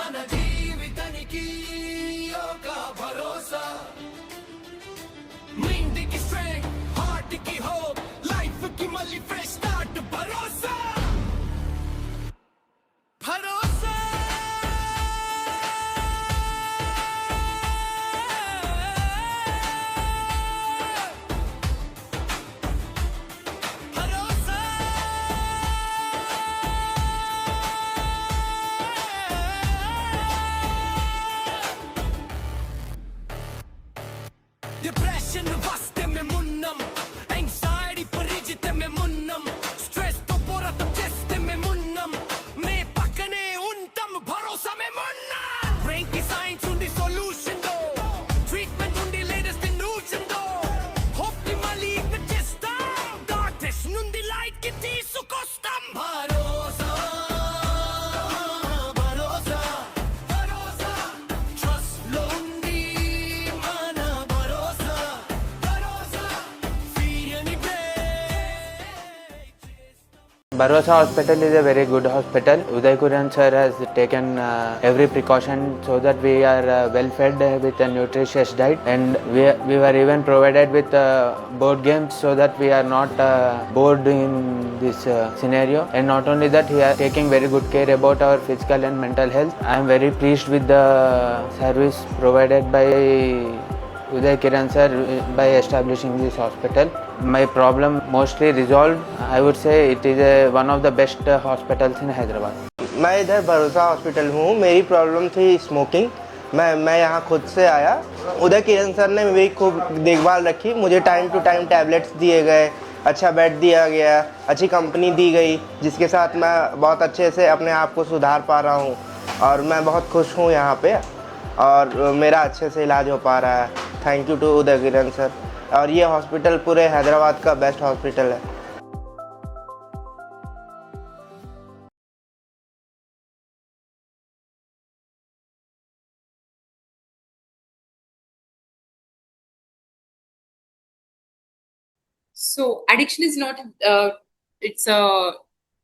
మన జీవితానికి ఒక భరోసా మైండ్కి స్ట్రెంగ్త్ హార్ట్కి హోప్ లైఫ్కి మళ్ళీ fresh start Bharosa Bharosa Depression vaste me munnam anxiety parijite me munnam stress to poratam cheste me munnam me pakkane untam bharosa me munnam brain ki science undi solution do treatment undi latest illusion do hope ki mali ik chesta darkness nundi light ki తీసుకొస్తాం భరోసా Bharosa Hospital is a very good hospital. Uday Kurian sir has taken every precaution so that we are well fed with a nutritious diet, and we were even provided with board games so that we are not bored in this scenario. And not only that, he is taking very good care about our physical and mental health. I am very pleased with the service provided by Uday Kiran sir by establishing this hospital. My problem mostly resolved. I would say it is one of the best hospitals in Hyderabad. मैं इधर भरोसा hospital हूँ। मेरी problem थी smoking. मैं यहाँ खुद से आया। उदय किरण सर ने मेरी खूब देखभाल रखी। मुझे टाइम टू टाइम टैबलेट्स दिए गए, अच्छा बेड दिया गया, अच्छी कंपनी दी गई, जिसके साथ मैं बहुत अच्छे से अपने आप को सुधार पा रहा हूँ और मैं बहुत खुश हूँ यहाँ पे, और मेरा अच्छे से इलाज हो पा रहा है। Thank you to Uday Kiran sir. और ये हॉस्पिटल पूरे हैदराबाद का बेस्ट हॉस्पिटल है। So addiction is not it's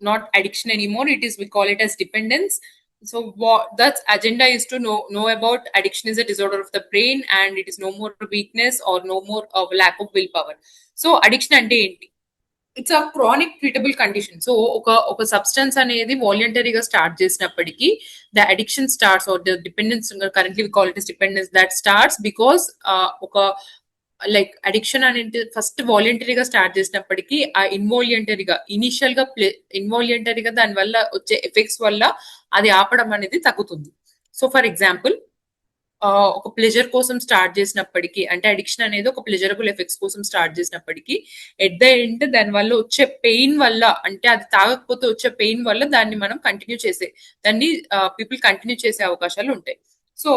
not addiction anymore. It is, we call it as dependence. So what that agenda is to know about addiction is a disorder of the brain, and it is no more weakness or no more of lack of willpower. So addiction ante enti? It's a chronic treatable condition. So oka substance anedi voluntaryగా start చేసినప్పటికీ the addiction starts, or the dependence, currently we call it as dependence, that starts because oka like addiction అనేది first వాలంటరీగా start చేసినప్పటికీ ఆ ఇన్వాలంటరీగా initial గా ఇన్వాలంటరీగా దాని వల్ల వచ్చే effects వల్ల అది ఆపడం అనేది తగ్గుతుంది. సో ఫర్ ఎగ్జాంపుల్ ఒక ప్లెజర్ కోసం స్టార్ట్ చేసినప్పటికీ, అంటే అడిక్షన్ అనేది ఒక ప్లెజరబుల్ ఎఫెక్ట్స్ కోసం స్టార్ట్ చేసినప్పటికీ ఎట్ ద ఎండ్ దాని వల్ల వచ్చే పెయిన్ వల్ల, అంటే అది తాగకపోతే వచ్చే పెయిన్ వల్ల దాన్ని మనం దాన్ని పీపుల్ కంటిన్యూ చేసే అవకాశాలు ఉంటాయి. So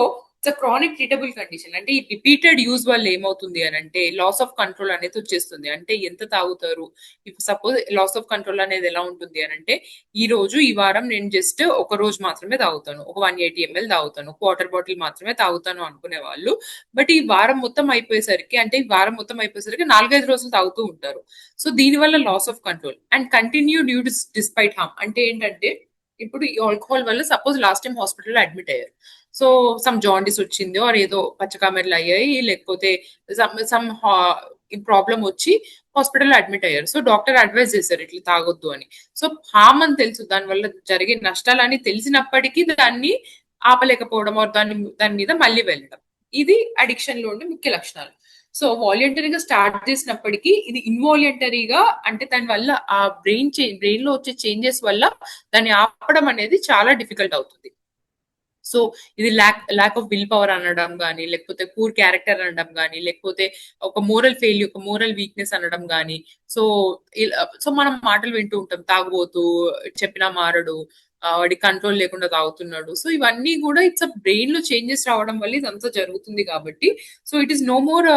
it's chronic treatable condition. అంటే ఈ రిపీటెడ్ యూజ్ వల్ల ఏమవుతుంది అని అంటే లాస్ ఆఫ్ కంట్రోల్ అనేది వచ్చేస్తుంది. అంటే ఎంత తాగుతారు, ఇప్పుడు సపోజ్ లాస్ ఆఫ్ కంట్రోల్ అనేది ఎలా ఉంటుంది అని అంటే, ఈ వారం నేను జస్ట్ ఒక రోజు మాత్రమే తాగుతాను, ఒక 180 ml తాగుతాను, ఒక వాటర్ బాటిల్ మాత్రమే తాగుతాను అనుకునే వాళ్ళు, బట్ ఈ వారం మొత్తం అయిపోయేసరికి, అంటే ఈ వారం మొత్తం అయిపోయేసరికి 4-5 రోజులు తాగుతూ ఉంటారు. సో దీనివల్ల loss of control and continued use despite harm. అంటే ఏంటంటే, ఇప్పుడు ఈ ఆల్కహాల్ వల్ల సపోజ్ లాస్ట్ టైం హాస్పిటల్లో అడ్మిట్ అయ్యారు, సో సమ్ జాండిస్ వచ్చింది, ఆర్ ఏదో పచ్చకామెర్లు అయ్యాయి, లేకపోతే సమ్ ప్రాబ్లం వచ్చి హాస్పిటల్లో అడ్మిట్ అయ్యారు. సో డాక్టర్ అడ్వైజ్ చేశారు ఇట్లా తాగొద్దు అని. సో హార్మ్ అని తెలుసు, దాని వల్ల జరిగే నష్టాలని తెలిసినప్పటికీ దాన్ని ఆపలేకపోవడం, దాని మీద మళ్ళీ వెళ్ళడం, ఇది అడిక్షన్ లో ఉండే ముఖ్య లక్షణాలు. సో వాలంటరీగా స్టార్ట్ చేసినప్పటికీ ఇది ఇన్వాలంటరీగా, అంటే దాని వల్ల ఆ బ్రెయిన్ లో వచ్చే చేంజెస్ వల్ల దాన్ని ఆపడం అనేది చాలా డిఫికల్ట్ అవుతుంది. సో ఇది ల్యాక్ ఆఫ్ విల్ పవర్ అనడం కానీ, లేకపోతే పూర్ క్యారెక్టర్ అనడం కానీ, లేకపోతే ఒక మోరల్ వీక్నెస్ అనడం కానీ. సో మనం మాటలు వింటూ ఉంటాం, తాగుబోతూ, చెప్పినా మారడు, వాడి కంట్రోల్ లేకుండా తాగుతున్నాడు. సో ఇవన్నీ కూడా ఇట్స్ బ్రెయిన్ లో చేంజెస్ రావడం వల్ల ఇదంతా జరుగుతుంది కాబట్టి, so it is no more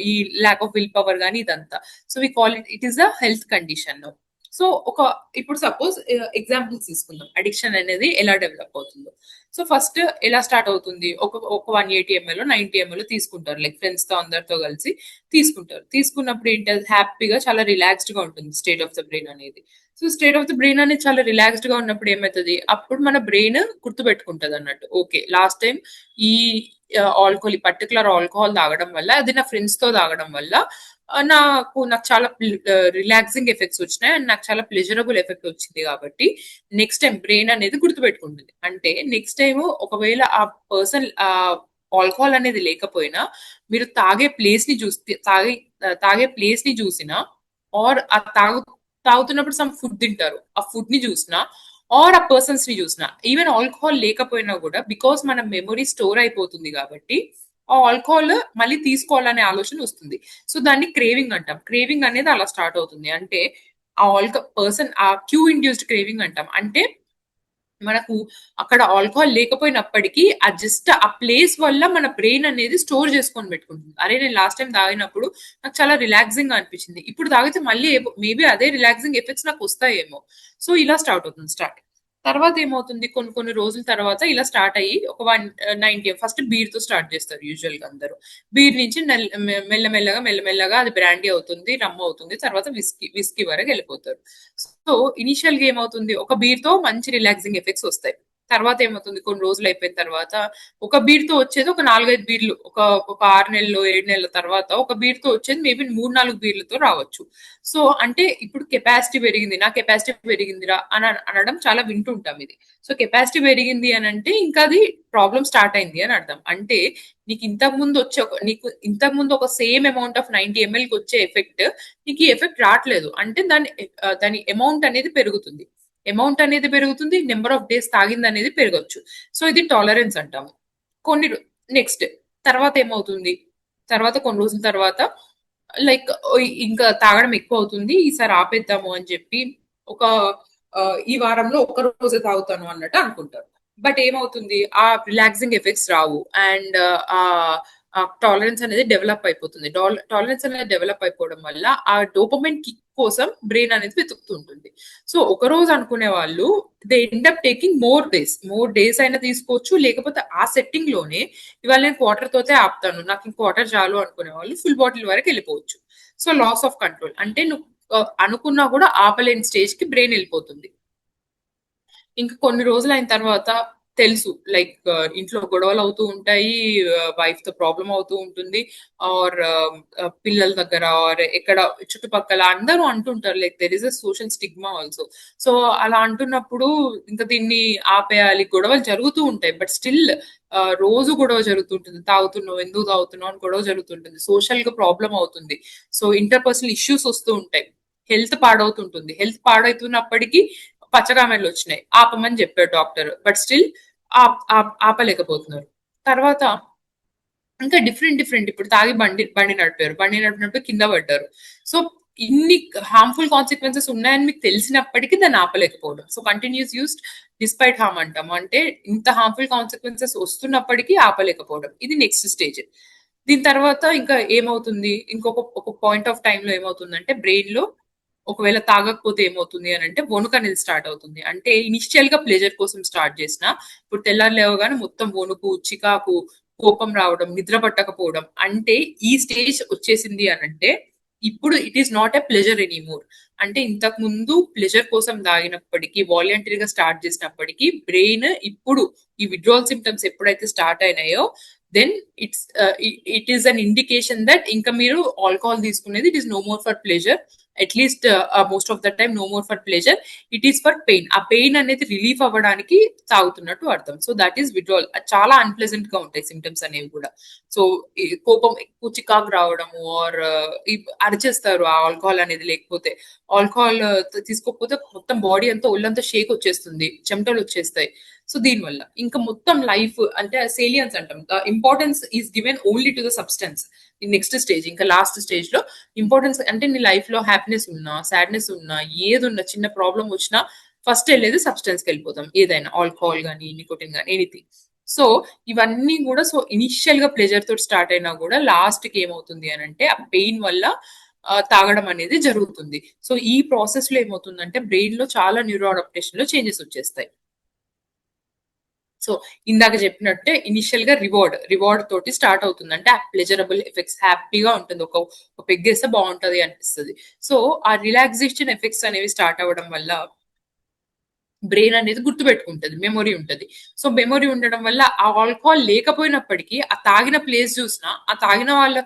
ఈ ల్యాక్ ఆఫ్ విల్ పవర్ కానీ ఇదంతా. So we call it is a health condition. So ఇప్పుడు సపోజ్ ఎగ్జాంపుల్స్ తీసుకుందాం అడిక్షన్ అనేది ఎలా డెవలప్ అవుతుందో. సో ఫస్ట్ ఎలా స్టార్ట్ అవుతుంది, ఒక 180 ml 90 ml తీసుకుంటారు, లైక్ ఫ్రెండ్స్ తో అందరితో కలిసి తీసుకుంటారు. తీసుకున్నప్పుడు ఏంటి, హ్యాపీగా చాలా రిలాక్స్డ్ గా ఉంటుంది స్టేట్ ఆఫ్ ద బ్రెయిన్ అనేది. So state of the brain అనేది చాలా రిలాక్స్డ్ గా ఉన్నప్పుడు ఏమవుతుంది, అప్పుడు మన బ్రెయిన్ గుర్తు పెట్టుకుంటది అన్నట్టు, ఓకే లాస్ట్ టైం ఈ ఆల్కహాల్, ఈ పర్టికులర్ ఆల్కహాల్ తాగడం వల్ల, అది నా ఫ్రెండ్స్ తో తాగడం వల్ల నాకు చాలా రిలాక్సింగ్ ఎఫెక్ట్స్ వచ్చినాయి అండ్ నాకు చాలా ప్లెజరబుల్ ఎఫెక్ట్ వచ్చింది. కాబట్టి నెక్స్ట్ టైం బ్రెయిన్ అనేది గుర్తుపెట్టుకుంటుంది. అంటే నెక్స్ట్ టైం ఒకవేళ ఆ పర్సన్ ఆల్కహాల్ అనేది లేకపోయినా, మీరు తాగే ప్లేస్ ని చూస్తే, తాగే ప్లేస్ ని చూసినా, ఆర్ ఆ తాగుతున్నప్పుడు సమ్ ఫుడ్ తింటారు, ఆ ఫుడ్ ని చూసినా, ఆర్ ఆ పర్సన్స్ ని చూసినా, ఈవెన్ ఆల్కహాల్ లేకపోయినా కూడా, బికాస్ మన మెమొరీ స్టోర్ అయిపోతుంది కాబట్టి ఆ ఆల్కహాల్ మళ్ళీ తీసుకోవాలనే ఆలోచన వస్తుంది. సో దాన్ని క్రేవింగ్ అంటాం. క్రేవింగ్ అనేది అలా స్టార్ట్ అవుతుంది. అంటే ఆ ఆ క్యూ ఇండ్యూస్డ్ క్రేవింగ్ అంటాం. అంటే మనకు అక్కడ ఆల్కహాల్ లేకపోయినప్పటికీ ఆ జస్ట్ ఆ ప్లేస్ వల్ల మన బ్రెయిన్ అనేది స్టోర్ చేసుకొని పెట్టుకుంటుంది. అరే నేను లాస్ట్ టైం తాగినప్పుడు నాకు చాలా రిలాక్సింగ్ గా అనిపించింది, ఇప్పుడు తాగితే మళ్ళీ మేబీ అదే రిలాక్సింగ్ ఎఫెక్ట్స్ నాకు వస్తాయేమో. సో ఇలా స్టార్ట్ అవుతుంది. తర్వాత ఏమవుతుంది, కొన్ని రోజుల తర్వాత ఇలా స్టార్ట్ అయ్యి ఒక 190 ఫస్ట్ బీర్ తో స్టార్ట్ చేస్తారు యూజువల్ గా అందరూ. బీర్ నుంచి మెల్లమెల్లగా అది బ్రాండీ అవుతుంది, రమ్ అవుతుంది, తర్వాత విస్కీ వరకు వెళ్ళిపోతారు. సో ఇనిషియల్ గా ఏమవుతుంది, ఒక బీర్ తో మంచి రిలాక్సింగ్ ఎఫెక్ట్స్ వస్తాయి. తర్వాత ఏమవుతుంది, కొన్ని రోజులు అయిపోయిన తర్వాత ఒక బీర్ తో వచ్చేది ఒక 4-5 బీర్లు, ఒక 6 నెలలు 7 నెలల తర్వాత ఒక బీర్ తో వచ్చేది మేబీ 3-4 బీర్లతో రావచ్చు. సో అంటే ఇప్పుడు కెపాసిటీ పెరిగింది, నా కెపాసిటీ పెరిగిందిరా అని అనడం చాలా వింటుంటాం ఇది. సో కెపాసిటీ పెరిగింది అని అంటే ఇంకా అది ప్రాబ్లం స్టార్ట్ అయింది అని అర్థం. అంటే నీకు ఇంతకు ముందు ఒక సేమ్ అమౌంట్ ఆఫ్ 90 ml కి వచ్చే ఎఫెక్ట్ నీకు ఈ ఎఫెక్ట్ రావట్లేదు అంటే దాని అమౌంట్ అనేది పెరుగుతుంది. అమౌంట్ అనేది పెరుగుతుంది, నెంబర్ ఆఫ్ డేస్ తాగింది అనేది పెరగచ్చు. సో ఇది టాలరెన్స్ అంటాము. నెక్స్ట్ తర్వాత ఏమవుతుంది, తర్వాత కొన్ని రోజుల తర్వాత లైక్ ఇంకా తాగడం ఎక్కువ అవుతుంది, ఈసారి ఆపేద్దాము అని చెప్పి ఒక ఈ వారంలో ఒక్క రోజే తాగుతాను అన్నట్టు అనుకుంటారు. బట్ ఏమవుతుంది, ఆ రిలాక్సింగ్ ఎఫెక్ట్స్ రావు అండ్ ఆ టాలరెన్స్ అనేది డెవలప్ అయిపోతుంది. టాలరెన్స్ అనేది డెవలప్ అయిపోవడం వల్ల ఆ డోపమైన్ కిక్ కోసం బ్రెయిన్ అనేది వెతుకుతూ ఉంటుంది. సో ఒక రోజు అనుకునే వాళ్ళు they end up taking more days అయినా తీసుకోవచ్చు, లేకపోతే ఆ సెట్టింగ్ లోనే ఇవాళ నేను క్వార్టర్ తోతే ఆపుతాను, నాకు ఇంక క్వార్టర్ చాలు అనుకునే వాళ్ళు ఫుల్ బాటిల్ వరకు వెళ్ళిపోవచ్చు. సో లాస్ ఆఫ్ కంట్రోల్ అంటే నువ్వు అనుకున్నా కూడా ఆపలేని స్టేజ్ కి బ్రెయిన్ వెళ్ళిపోతుంది. ఇంకా కొన్ని రోజులు అయిన తర్వాత తెలుసు, లైక్ ఇంట్లో గొడవలు అవుతూ ఉంటాయి, వైఫ్ తో ప్రాబ్లం అవుతూ ఉంటుంది, ఆర్ పిల్లల దగ్గర ఆర్ ఎక్కడ చుట్టుపక్కల అందరూ అంటుంటారు, like there is a social stigma also. So అలా అంటున్నప్పుడు ఇంకా దీన్ని ఆపేయాలి, గొడవలు జరుగుతూ ఉంటాయి, బట్ స్టిల్ రోజు గొడవ జరుగుతుంటుంది, తాగుతున్నావు ఎందుకు తాగుతున్నావు అని గొడవ జరుగుతుంటుంది, సోషల్ గా ప్రాబ్లం అవుతుంది. సో ఇంటర్పర్సనల్ ఇష్యూస్ వస్తూ ఉంటాయి, హెల్త్ పాడవుతుంటుంది. హెల్త్ పాడవుతున్నప్పటికీ పచ్చకామెర్లు వచ్చినాయి, ఆపమని చెప్పాడు డాక్టర్, బట్ స్టిల్ ఆపలేకపోతున్నారు. తర్వాత ఇంకా డిఫరెంట్ ఇప్పుడు తాగి బండి నడిపినప్పుడు కింద పడ్డారు. సో ఇన్ని హార్మ్ఫుల్ కాన్సిక్వెన్సెస్ ఉన్నాయని మీకు తెలిసినప్పటికీ దాన్ని ఆపలేకపోవడం. So continuous used despite harm అంటాము. అంటే ఇంత హార్మ్ఫుల్ కాన్సిక్వెన్సెస్ వస్తున్నప్పటికీ ఆపలేకపోవడం, ఇది నెక్స్ట్ స్టేజ్. దీని తర్వాత ఇంకా ఏమవుతుంది, ఒక పాయింట్ ఆఫ్ టైమ్ లో ఏమవుతుందంటే బ్రెయిన్ లో ఒకవేళ తాగకపోతే ఏమవుతుంది అని అంటే వణుకు అనేది స్టార్ట్ అవుతుంది. అంటే ఇనిషియల్ గా ప్లెజర్ కోసం స్టార్ట్ చేసిన ఇప్పుడు తెల్లారు లేవగానే మొత్తం వణుకు, చికాకు, కోపం రావడం, నిద్ర పట్టకపోవడం, అంటే ఈ స్టేజ్ వచ్చేసింది అని అంటే ఇప్పుడు it is not a pleasure anymore. అంటే ఇంతకు ముందు ప్లెజర్ కోసం తాగినప్పటికీ, వాలంటరీగా స్టార్ట్ చేసినప్పటికీ బ్రెయిన్ ఇప్పుడు ఈ విడ్రాల్ సిమ్టమ్స్ ఎప్పుడైతే స్టార్ట్ అయినాయో then it is an indication that ఇంకా మీరు ఆల్కహాల్ తీసుకునేది it is no more for pleasure, at least most of the time no more for pleasure, it is for pain. ఆ pain అనేది relief అవ్వడానికి తాగుతున్నట్టు అర్థం. So that is withdrawal. చాలా unpleasant గా ఉంటాయి సిమ్టమ్స్ అనేవి కూడా. సో కోపం ఎక్కువ, చికాకు రావడము, ఆర్ అరిచేస్తారు ఆ ఆల్కహాల్ అనేది లేకపోతే. ఆల్కహాల్ తీసుకోకపోతే మొత్తం బాడీ అంతా ఒళ్ళంతా షేక్ వచ్చేస్తుంది, చెమటలు వచ్చేస్తాయి. సో దీనివల్ల ఇంకా మొత్తం లైఫ్ అంటే సేలియన్స్ అంటాం, importance is given only to the substance. Next stage, ఇంకా లాస్ట్ స్టేజ్ లో ఇంపార్టెన్స్ అంటే నీ లైఫ్ లో హ్యాపీనెస్ ఉన్నా, సాడ్నెస్ ఉన్నా, ఏదున్నా, చిన్న ప్రాబ్లం వచ్చినా ఫస్ట్ వెళ్ళేది సబ్స్టెన్స్ కి వెళ్ళిపోతాం, ఏదైనా ఆల్కహాల్ గానీ, నికోటిన్ గానీ, ఎనీథింగ్. సో ఇవన్నీ కూడా సో ఇనిషియల్ గా ప్లెజర్ తోటి స్టార్ట్ అయినా కూడా లాస్ట్ కి ఏమవుతుంది అని అంటే ఆ పెయిన్ వల్ల తాగడం అనేది జరుగుతుంది. సో ఈ ప్రాసెస్ లో ఏమవుతుందంటే బ్రెయిన్ లో చాలా న్యూరో అడాప్టేషన్ లో చేంజెస్ వచ్చేస్తాయి. సో ఇందాక చెప్పినట్టే ఇనిషియల్ గా రివార్డ్ తోటి స్టార్ట్ అవుతుంది. అంటే ఆ ప్లెజరబుల్ ఎఫెక్ట్స్, హ్యాపీగా ఉంటుంది, ఒక పెగ్గేస్తే బాగుంటది అనిపిస్తుంది. సో ఆ రిలాక్సేషన్ ఎఫెక్ట్స్ అనేవి స్టార్ట్ అవ్వడం వల్ల బ్రెయిన్ అనేది గుర్తుపెట్టుకుంటది, మెమొరీ ఉంటది. సో మెమొరీ ఉండడం వల్ల ఆ ఆల్కహాల్ లేకపోయినప్పటికీ ఆ తాగిన ప్లేస్ చూసినా, ఆ తాగిన వాళ్ళ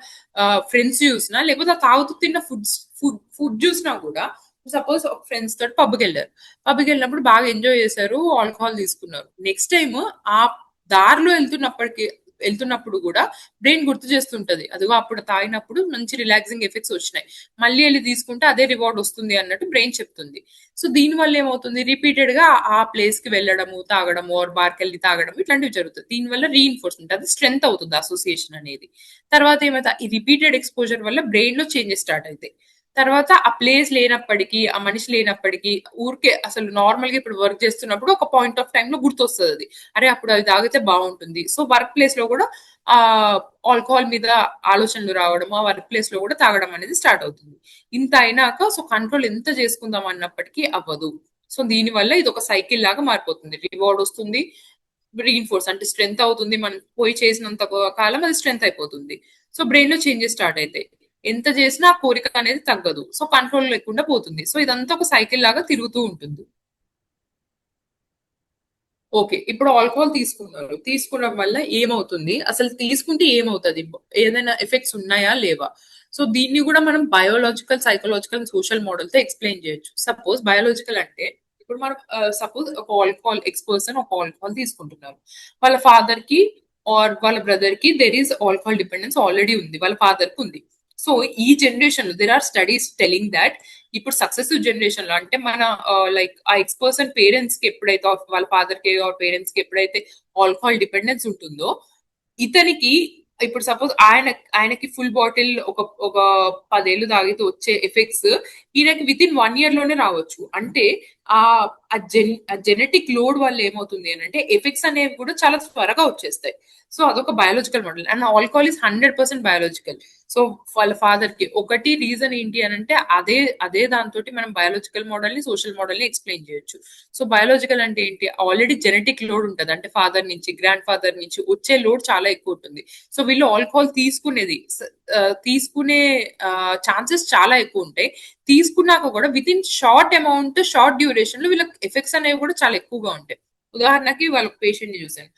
ఫ్రెండ్స్ చూసినా, లేకపోతే ఆ తాగుతూ తిన్న ఫుడ్ చూసినా కూడా, సపోజ్ ఫ్రెండ్స్ తోటి పబ్కి వెళ్ళినప్పుడు బాగా ఎంజాయ్ చేశారు, ఆల్కహాల్ తీసుకున్నారు. నెక్స్ట్ టైం ఆ దారిలో వెళ్తున్నప్పుడు కూడా బ్రెయిన్ గుర్తు చేస్తుంటది, అదిగో అప్పుడు తాగినప్పుడు మంచి రిలాక్సింగ్ ఎఫెక్ట్స్ వచ్చినాయి, మళ్ళీ వెళ్ళి తీసుకుంటే అదే రివార్డ్ వస్తుంది అన్నట్టు బ్రెయిన్ చెప్తుంది. సో దీని వల్ల ఏమవుతుంది, రిపీటెడ్ గా ఆ ప్లేస్ కి వెళ్ళడము, తాగడము, ఆర్ బార్కి వెళ్ళి తాగడం ఇట్లాంటివి జరుగుతుంది. దీని వల్ల రీఇన్ఫోర్స్మెంట్, అది స్ట్రెంత్ అవుతుంది అసోసియేషన్ అనేది. తర్వాత ఏమైతే ఈ రిపీటెడ్ ఎక్స్పోజర్ వల్ల బ్రెయిన్ లో చేంజెస్ స్టార్ట్ అవుతాయి. తర్వాత ఆ ప్లేస్ లేనప్పటికీ, ఆ మనిషి లేనప్పటికీ, ఊరికే అసలు నార్మల్ గా ఇప్పుడు వర్క్ చేస్తున్నప్పుడు ఒక పాయింట్ ఆఫ్ టైమ్ లో గుర్తొస్తుంది అది, అరే అప్పుడు అది తాగితే బాగుంటుంది. సో వర్క్ ప్లేస్ లో కూడా ఆ ఆల్కహాల్ మీద ఆలోచనలు రావడం, ఆ వర్క్ ప్లేస్ లో కూడా తాగడం అనేది స్టార్ట్ అవుతుంది. ఇంత అయినాక సో కంట్రోల్ ఎంత చేసుకుందాం అన్నప్పటికీ అవ్వదు. సో దీని వల్ల ఇది ఒక సైకిల్ లాగా మారిపోతుంది. రివార్డ్ వస్తుంది, రీఇన్ఫోర్స్ అంటే స్ట్రెంత్ అవుతుంది, మనం పోయి చేసినంత కాలం అది స్ట్రెంత్ అయిపోతుంది. సో బ్రెయిన్ లో చేంజెస్ స్టార్ట్ అవుతాయి. ఎంత చేసినా ఆ కోరిక అనేది తగ్గదు, సో కంట్రోల్ లేకుండా పోతుంది. సో ఇదంతా ఒక సైకిల్ లాగా తిరుగుతూ ఉంటుంది. ఓకే, ఇప్పుడు ఆల్కహాల్ తీసుకున్నారు, తీసుకోవడం వల్ల ఏమవుతుంది, అసలు తీసుకుంటే ఏమవుతుంది, ఏదైనా ఎఫెక్ట్స్ ఉన్నాయా లేవా? సో దీన్ని కూడా మనం బయోలాజికల్, సైకలాజికల్, సోషల్ మోడల్ తో ఎక్స్ప్లెయిన్ చేయొచ్చు. సపోజ్ బయోలాజికల్ అంటే ఇప్పుడు మనం సపోజ్ ఒక ఆల్కహాల్ పర్సన్ ఒక ఆల్కహాల్ తీసుకుంటున్నారు, వాళ్ళ ఫాదర్ కి ఆర్ వాళ్ళ బ్రదర్ కి there is alcohol dependence already ఉంది, వాళ్ళ ఫాదర్ కి ఉంది. సో ఈ జనరేషన్ లో there are studies telling that ఇప్పుడు సక్సెసివ్ జనరేషన్ లో అంటే మన లైక్ ఆ పర్సన్ పేరెంట్స్ కి ఎప్పుడైతే వాళ్ళ ఫాదర్ కి పేరెంట్స్ కి ఎప్పుడైతే ఆల్కహాల్ డిపెండెన్స్ ఉంటుందో, ఇతనికి ఇప్పుడు సపోజ్ ఆయనకి ఫుల్ బాటిల్ ఒక 10 ఏళ్ళు తాగితే వచ్చే ఎఫెక్ట్స్ ఈయనకి విత్ ఇన్ 1 year లోనే రావచ్చు. అంటే ఆ జెనెటిక్ లోడ్ వల్ల ఏమవుతుంది అని అంటే ఎఫెక్ట్స్ అనేవి కూడా చాలా త్వరగా వచ్చేస్తాయి. సో అదొక biological model. And alcohol is 100% biological. So వాళ్ళ ఫాదర్ కి ఒకటి రీజన్ ఏంటి అని అంటే అదే దాంతో మనం బయాలజికల్ మోడల్ ని, సోషల్ మోడల్ ని ఎక్స్ప్లెయిన్ చేయొచ్చు. సో బయాలజికల్ అంటే ఏంటి, ఆల్రెడీ జెనెటిక్ లోడ్ ఉంటుంది, అంటే ఫాదర్ నుంచి, గ్రాండ్ ఫాదర్ నుంచి వచ్చే లోడ్ చాలా ఎక్కువ ఉంటుంది. సో వీళ్ళు ఆల్కహాల్ తీసుకునే ఛాన్సెస్ చాలా ఎక్కువ ఉంటాయి. తీసుకున్నాక కూడా విత్ ఇన్ షార్ట్ డ్యూరేషన్ లో వీళ్ళకి ఎఫెక్ట్స్ అనేవి కూడా చాలా ఎక్కువగా ఉంటాయి. ఉదాహరణకి వాళ్ళ పేషెంట్ ని చూసాను,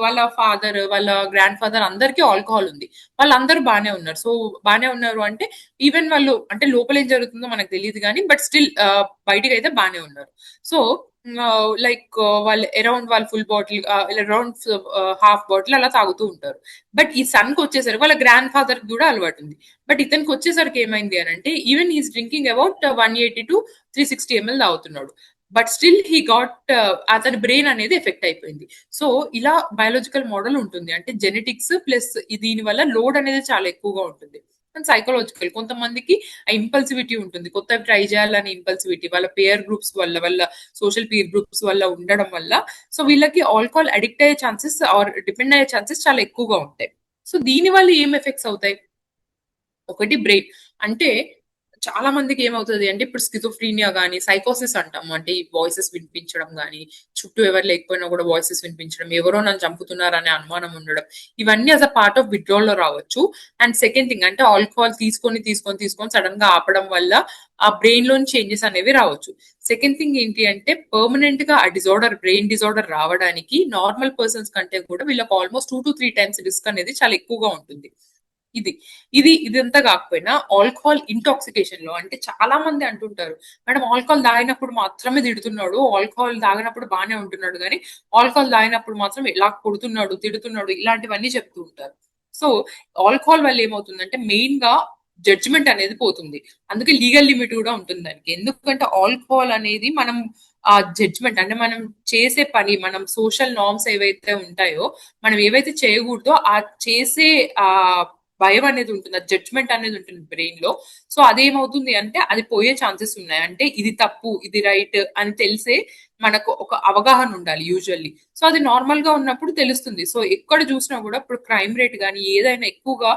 వాళ్ళ ఫాదర్, వాళ్ళ గ్రాండ్ ఫాదర్ అందరికీ ఆల్కహాల్ ఉంది, వాళ్ళందరూ బాగానే ఉన్నారు. సో బాగానే ఉన్నారు అంటే ఈవెన్ వాళ్ళు అంటే లోపల ఏం జరుగుతుందో మనకు తెలియదు కానీ, బట్ స్టిల్ బయటకు అయితే బాగానే ఉన్నారు. సో లైక్ వాళ్ళ full bottle, around half bottle అలా తాగుతూ ఉంటారు. బట్ ఈ సన్ కి వచ్చేసరికి వాళ్ళ గ్రాండ్ ఫాదర్ కూడా అలవాటు ఉంది. బట్ ఇతనికి వచ్చేసరికి ఏమైంది అని అంటే even he's drinking about 180 to 360 ml తాగుతున్నాడు, బట్ స్టిల్ హీ గాట్ అతని బ్రెయిన్ అనేది ఎఫెక్ట్ అయిపోయింది. సో ఇలా బయాలజికల్ మోడల్ ఉంటుంది, అంటే జెనెటిక్స్ ప్లస్ దీని వల్ల లోడ్ అనేది చాలా ఎక్కువగా ఉంటుంది. అండ్ సైకలాజికల్, కొంతమందికి ఆ ఇంపల్సివిటీ ఉంటుంది, కొత్తవి ట్రై చేయాలని ఇంపల్సివిటీ వాళ్ళ పేర్ గ్రూప్స్ వల్ల, వాళ్ళ సోషల్ పీర్ గ్రూప్స్ వల్ల ఉండడం వల్ల, సో వీళ్ళకి ఆల్కహాల్ అడిక్ట్ అయ్యే ఛాన్సెస్ ఆర్ డిపెండ్ అయ్యే ఛాన్సెస్ చాలా ఎక్కువగా ఉంటాయి. సో దీని వల్ల ఏం ఎఫెక్ట్స్ అవుతాయి, ఒకటి బ్రెయిన్. అంటే చాలా మందికి ఏమవుతుంది అంటే ఇప్పుడు స్కిజోఫ్రీనియా గానీ, సైకోసిస్ అంటాము, అంటే ఈ వాయిసెస్ వినిపించడం గానీ, చుట్టూ ఎవరు లేకపోయినా కూడా వాయిసెస్ వినిపించడం, ఎవరో నన్ను చంపుతున్నారనే అనుమానం ఉండడం, ఇవన్నీ as a part of withdrawal లో రావచ్చు. అండ్ సెకండ్ థింగ్ అంటే ఆల్కహాల్ తీసుకొని సడన్ గా ఆపడం వల్ల ఆ బ్రెయిన్ లోని చేంజెస్ అనేవి రావచ్చు. సెకండ్ థింగ్ ఏంటి అంటే పర్మనెంట్ గా ఆ బ్రెయిన్ డిజార్డర్ రావడానికి నార్మల్ పర్సన్స్ కంటే కూడా వీళ్ళకి ఆల్మోస్ట్ 2 to 3 times రిస్క్ అనేది చాలా ఎక్కువగా ఉంటుంది. ఇదంతా కాకపోయినా ఆల్కహాల్ ఇంటాక్సికేషన్ లో అంటే చాలా మంది అంటుంటారు, మేడం ఆల్కహాల్ తాగినప్పుడు మాత్రమే తిడుతున్నాడు, ఆల్కహాల్ తాగినప్పుడు బాగానే ఉంటున్నాడు కానీ ఆల్కహాల్ తాగినప్పుడు మాత్రం ఎలా కొడుతున్నాడు, తిడుతున్నాడు, ఇలాంటివన్నీ చెప్తూ ఉంటారు. సో ఆల్కహాల్ వల్ల ఏమవుతుందంటే మెయిన్ గా జడ్జిమెంట్ అనేది పోతుంది. అందుకే లీగల్ లిమిట్ కూడా ఉంటుంది దానికి. ఎందుకంటే ఆల్కహాల్ అనేది మనం ఆ జడ్జ్మెంట్ అంటే మనం చేసే పని, మనం సోషల్ నార్మ్స్ ఏవైతే ఉంటాయో, మనం ఏవైతే చేయకూడదో ఆ చేసే ఆ భయం అనేది ఉంటుంది, జడ్జ్మెంట్ అనేది ఉంటుంది బ్రెయిన్ లో. సో అదేమవుతుంది అంటే అది పోయే ఛాన్సెస్ ఉన్నాయి. అంటే ఇది తప్పు ఇది రైట్ అని తెలిసే మనకు ఒక అవగాహన ఉండాలి యూజువల్లీ. సో అది నార్మల్ గా ఉన్నప్పుడు తెలుస్తుంది. సో ఎక్కడ చూసినా కూడా ఇప్పుడు క్రైమ్ రేట్ కానీ ఏదైనా ఎక్కువగా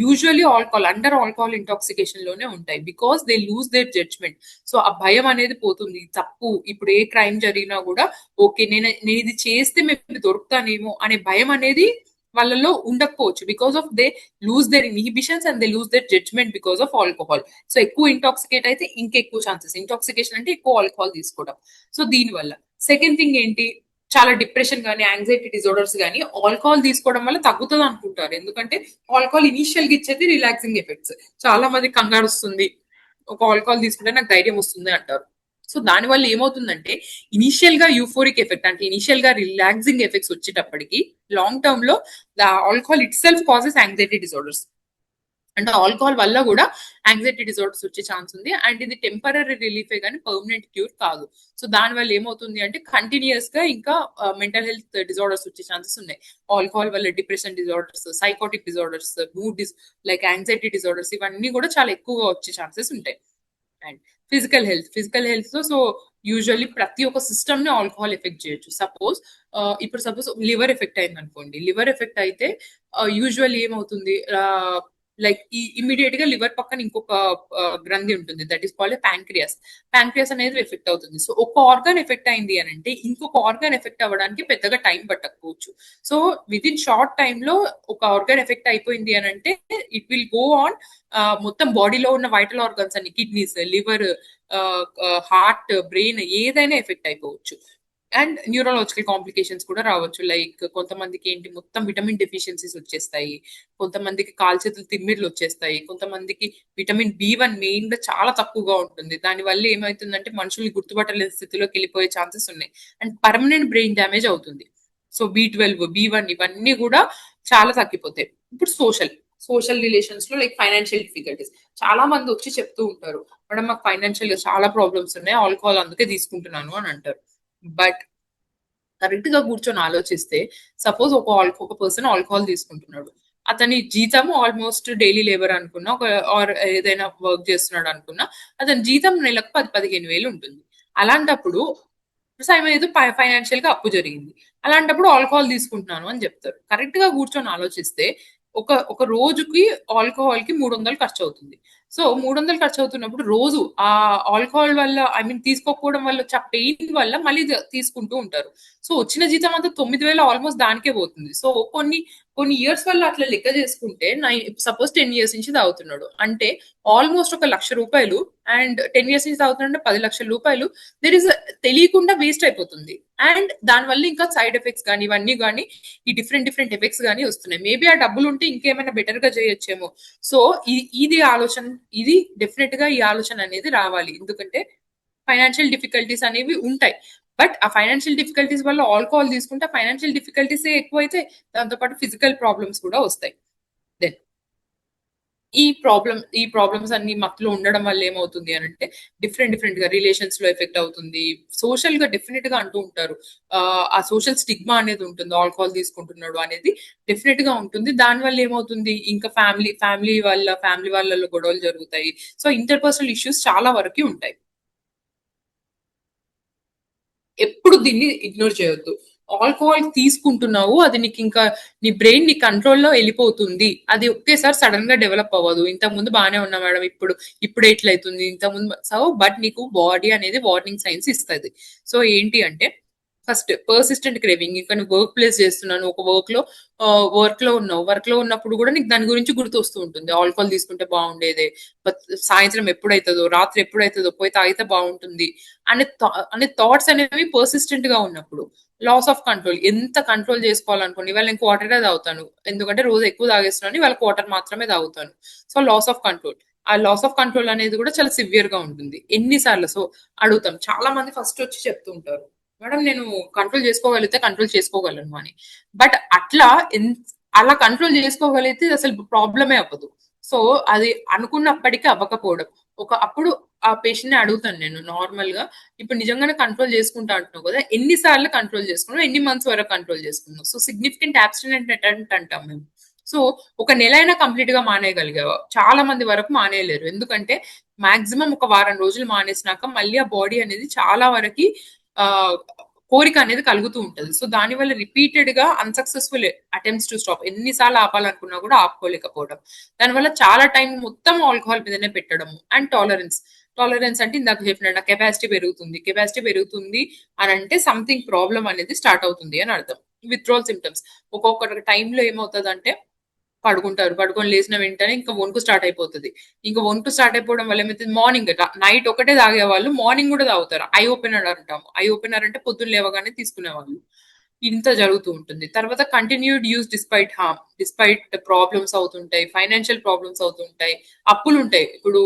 యూజువల్లీ అండర్ ఆల్కహాల్ ఇంటాక్సికేషన్ లోనే ఉంటాయి, because they lose their judgement. So ఆ భయం అనేది పోతుంది. తప్పు ఇప్పుడు ఏ క్రైమ్ జరిగినా కూడా ఓకే నేను ఇది చేస్తే మేము దొరుకుతానేమో అనే భయం అనేది వాళ్ళలో ఉండకపోవచ్చు, because of they lose their inhibitions and they lose their judgement because of alcohol. So ఎక్కువ ఇంటాక్సికేట్ అయితే ఇంకెక్కువ ఛాన్సెస్. ఇంటాక్సికేషన్ అంటే ఎక్కువ ఆల్కహాల్ తీసుకోవడం. సో దీనివల్ల సెకండ్ థింగ్ ఏంటి, చాలా డిప్రెషన్ కానీ యాంగ్జైటీ డిజార్డర్స్ కానీ ఆల్కహాల్ తీసుకోవడం వల్ల తగ్గుతుంది అనుకుంటారు. ఎందుకంటే ఆల్కహాల్ ఇనిషియల్ గా ఇచ్చేది రిలాక్సింగ్ ఎఫెక్ట్స్. చాలా మంది కంగారు వస్తుంది, ఒక ఆల్కహాల్ తీసుకుంటే నాకు ధైర్యం వస్తుంది అంటారు. సో దాని వల్ల ఏమవుతుందంటే ఇనిషియల్ గా యూఫోరిక్ ఎఫెక్ట్ అంటే ఇనిషియల్ గా రిలాక్సింగ్ ఎఫెక్ట్స్ వచ్చేటప్పటికి లాంగ్ టర్మ్ లో the alcohol it self causes anxiety disorders. అంటే ఆల్కహాల్ వల్ల కూడా యాంగ్జైటీ డిజార్డర్స్ వచ్చే ఛాన్స్ ఉంది. అండ్ ఇది టెంపరీ రిలీఫే కానీ పర్మనెంట్ క్యూర్ కాదు. సో దాని వల్ల ఏమవుతుంది అంటే కంటిన్యూస్ గా ఇంకా మెంటల్ హెల్త్ డిజార్డర్స్ వచ్చే ఛాన్సెస్ ఉన్నాయి. ఆల్కహాల్ వల్ల depression disorders, psychotic disorders, like anxiety disorders ఇవన్నీ కూడా చాలా ఎక్కువగా వచ్చే ఛాన్సెస్ ఉంటాయి. And physical health so usually ప్రతి ఒక్క సిస్టమ్ ని ఆల్కహాల్ ఎఫెక్ట్ చేయొచ్చు. సపోజ్ లివర్ ఎఫెక్ట్ అయింది అనుకోండి. లివర్ ఎఫెక్ట్ అయితే యూజువల్లీ ఏమవుతుంది, లైక్ ఇమీడియట్ గా లివర్ పక్కన ఇంకొక గ్రంథి ఉంటుంది, దట్ ఈస్ కాల్డ్ ప్యాంక్రియాస్ అనేది ఎఫెక్ట్ అవుతుంది. సో ఒక ఆర్గాన్ ఎఫెక్ట్ అయింది అని అంటే ఇంకొక ఆర్గాన్ ఎఫెక్ట్ అవ్వడానికి పెద్దగా టైం పట్టకపోవచ్చు. So within short time లో ఒక ఆర్గాన్ ఎఫెక్ట్ అయిపోయింది అని అంటే ఇట్ విల్ గో ఆన్ మొత్తం బాడీలో ఉన్న వైటల్ ఆర్గన్స్ అన్ని, కిడ్నీస్, లివర్, హార్ట్, బ్రెయిన్ ఏదైనా ఎఫెక్ట్ అయిపోవచ్చు. అండ్ న్యూరలాజికల్ కాంప్లికేషన్స్ కూడా రావచ్చు. లైక్ కొంతమందికి ఏంటి మొత్తం విటమిన్ డెఫిషియన్సీస్ వచ్చేస్తాయి, కొంతమందికి కాలు చేతులు తిమ్మిర్లు వచ్చేస్తాయి, కొంతమందికి విటమిన్ B1 మెయిన్ గా చాలా తక్కువగా ఉంటుంది. దాని వల్ల ఏమవుతుందంటే మనుషుల్ని గుర్తుపట్టలేని స్థితిలోకి వెళ్ళిపోయే ఛాన్సెస్ ఉన్నాయి. అండ్ పర్మనెంట్ బ్రెయిన్ డ్యామేజ్ అవుతుంది. సో B12, B1 ఇవన్నీ కూడా చాలా తగ్గిపోతాయి. ఇప్పుడు సోషల్ రిలేషన్స్ లో లైక్ ఫైనాన్షియల్ డిఫికల్టీస్ చాలా మంది వచ్చి చెప్తూ ఉంటారు, మేడం మాకు ఫైనాన్షియల్ గా చాలా ప్రాబ్లమ్స్ ఉన్నాయి, ఆల్కహాల్ అందుకే తీసుకుంటున్నాను అని అంటారు. బట్ కరెక్ట్ గా కూర్చొని ఆలోచిస్తే సపోజ్ ఒక పర్సన్ ఆల్కహాల్ తీసుకుంటున్నాడు, అతని జీతం ఆల్మోస్ట్ డైలీ లేబర్ అనుకున్నా, ఆర్ ఏదైనా వర్క్ చేస్తున్నాడు అనుకున్నా, అతని జీతం నెలకు 10-15 వేలు ఉంటుంది. అలాంటప్పుడు ఏదో ఫైనాన్షియల్ గా అప్పు జరిగింది, అలాంటప్పుడు ఆల్కహాల్ తీసుకుంటున్నాను అని చెప్తారు. కరెక్ట్ గా కూర్చొని ఆలోచిస్తే ఒక రోజుకి ఆల్కహాల్ కి 300 ఖర్చు అవుతుంది. సో 300 ఖర్చు అవుతున్నప్పుడు రోజు ఆ ఆల్కహాల్ వల్ల తీసుకోకపోవడం వల్ల వచ్చే పెయిన్ వల్ల మళ్ళీ తీసుకుంటూ ఉంటారు. సో వచ్చిన జీతం అంతా 9,000 ఆల్మోస్ట్ దానికే పోతుంది. సో కొన్ని ఇయర్స్ వల్ల అట్లా లెక్క చేసుకుంటే సపోజ్ 10 years నుంచి తాగుతున్నాడు అంటే ఆల్మోస్ట్ ₹1,00,000 అండ్ 10 years నుంచి తాగుతున్నాడు అంటే ₹10,00,000 తెలియకుండా వేస్ట్ అయిపోతుంది. అండ్ దానివల్ల ఇంకా సైడ్ ఎఫెక్ట్స్ కానీ ఇవన్నీ కానీ ఈ డిఫరెంట్ ఎఫెక్ట్స్ కానీ వస్తున్నాయి. మేబీ ఆ డబ్బులు ఉంటే ఇంకేమైనా బెటర్ గా చేయొచ్చేమో. సో ఇది డెఫినెట్ గా ఈ ఆలోచన అనేది రావాలి. ఎందుకంటే ఫైనాన్షియల్ డిఫికల్టీస్ అనేవి ఉంటాయి. బట్ ఆ ఫైనాన్షియల్ డిఫికల్టీస్ వల్ల ఆల్కహాల్ తీసుకుంటే ఫైనాన్షియల్ డిఫికల్టీస్ ఎక్కువైతే దాంతోపాటు ఫిజికల్ ప్రాబ్లమ్స్ కూడా వస్తాయి. దెన్ ఈ ప్రాబ్లమ్స్ అన్ని మత్తులో ఉండడం వల్ల ఏమవుతుంది అని అంటే డిఫరెంట్ గా రిలేషన్స్ లో ఎఫెక్ట్ అవుతుంది. సోషల్ గా డెఫినెట్ గా అంటూ ఉంటారు, ఆ సోషల్ స్టిగ్మా అనేది ఉంటుంది, ఆల్కహాల్ తీసుకుంటున్నాడు అనేది డెఫినెట్ గా ఉంటుంది. దాని వల్ల ఏమవుతుంది, ఇంకా ఫ్యామిలీ వాళ్ళలో గొడవలు జరుగుతాయి. సో ఇంటర్పర్సనల్ ఇష్యూస్ చాలా వరకు ఉంటాయి. ఎప్పుడు దీన్ని ఇగ్నోర్ చేయొద్దు. ఆల్కహాల్ తీసుకుంటున్నావు, అది నీకు ఇంకా నీ బ్రెయిన్ నీ కంట్రోల్లో వెళ్ళిపోతుంది. అది ఒకేసారి సడన్ గా డెవలప్ అవ్వదు. ఇంతకు ముందు బాగానే ఉన్నా మేడం, ఇప్పుడు ఎట్లయితుంది ఇంతకుముందు. బట్ నీకు బాడీ అనేది వార్నింగ్ సైన్స్ ఇస్తుంది. సో ఏంటి అంటే ఫస్ట్ పర్సిస్టెంట్ క్రేవింగ్. ఇంకా నువ్వు వర్క్ ప్లేస్ చేస్తున్నాను, ఒక వర్క్ లో ఉన్నప్పుడు కూడా నీకు దాని గురించి గుర్తు వస్తూ ఉంటుంది, ఆల్కహాల్ తీసుకుంటే బాగుండేదే, సాయంత్రం ఎప్పుడైతుందో రాత్రి ఎప్పుడైతుందో పోయి తాగితే బాగుంటుంది అనే థాట్స్ అనేవి పర్సిస్టెంట్ గా ఉన్నప్పుడు లాస్ ఆఫ్ కంట్రోల్. ఎంత కంట్రోల్ చేసుకోవాలనుకోండి, ఇవాళ నేను క్వార్టరే తాగుతాను ఎందుకంటే రోజు ఎక్కువ తాగేస్తున్నాను, ఇవాళ క్వార్టర్ మాత్రమే తాగుతాను. So loss of control. ఆ లాస్ ఆఫ్ కంట్రోల్ అనేది కూడా చాలా సివియర్ గా ఉంటుంది. ఎన్నిసార్లు సో అడుగుతాం, చాలా మంది ఫస్ట్ వచ్చి చెప్తూ ఉంటారు, మేడం నేను కంట్రోల్ చేసుకోగలను అని. బట్ అలా కంట్రోల్ చేసుకోగలిగితే అసలు ప్రాబ్లమే అవ్వదు. సో అది అనుకున్నప్పటికీ అవ్వకపోవడం. అప్పుడు ఆ పేషెంట్ ని అడుగుతాను నేను నార్మల్ గా, ఇప్పుడు నిజంగానే కంట్రోల్ చేసుకుంటా అంటున్నావు కదా, ఎన్నిసార్లు కంట్రోల్ చేసుకున్నావు, ఎన్ని మంత్స్ వరకు కంట్రోల్ చేసుకున్నావు. సో సిగ్నిఫికెంట్ అబ్స్టినెంట్ అటెంప్ట్ అంటాం మేము. సో ఒక నెల అయినా కంప్లీట్ గా మానేయగలిగావా? చాలా మంది వరకు మానేయలేరు. ఎందుకంటే మాక్సిమం ఒక వారం రోజులు మానేసినాక మళ్ళీ ఆ బాడీ అనేది చాలా వరకు కోరిక అనేది కలుగుతూ ఉంటది. సో దానివల్ల రిపీటెడ్ గా అన్సక్సెస్ఫుల్ అటెంప్ట్స్ టు స్టాప్, ఎన్నిసార్లు ఆపాలనుకున్నా కూడా ఆపుకోలేకపోవడం, దానివల్ల చాలా టైం మొత్తం ఆల్కహాల్ మీదనే పెట్టడము. అండ్ టాలరెన్స్ అంటే ఇందాక చెప్పినట్టు కెపాసిటీ పెరుగుతుంది అని అంటే సంథింగ్ ప్రాబ్లం అనేది స్టార్ట్ అవుతుంది అని అర్థం. విత్డ్రాల్ సిమ్టమ్స్ ఒక్కొక్క టైంలో ఏమవుతుంది అంటే పడుకొని లేచిన వెంటనే ఇంకా వణుకు స్టార్ట్ అయిపోతుంది. ఇంకా వణుకు స్టార్ట్ అయిపోవడం వల్ల ఏమైతుంది, మార్నింగ్ నైట్ ఒకటే తాగే వాళ్ళు మార్నింగ్ కూడా తాగుతారు. ఐ ఓపెనర్ అంటాము. ఐ ఓపెనర్ అంటే పొద్దున్న లేవగానే తీసుకునేవాళ్ళు. ఇంత జరుగుతూ ఉంటుంది. తర్వాత కంటిన్యూడ్ యూస్ డిస్పైట్ ప్రాబ్లమ్స్ అవుతుంటాయి, ఫైనాన్షియల్ ప్రాబ్లమ్స్ అవుతుంటాయి, అప్పులు ఉంటాయి. ఇప్పుడు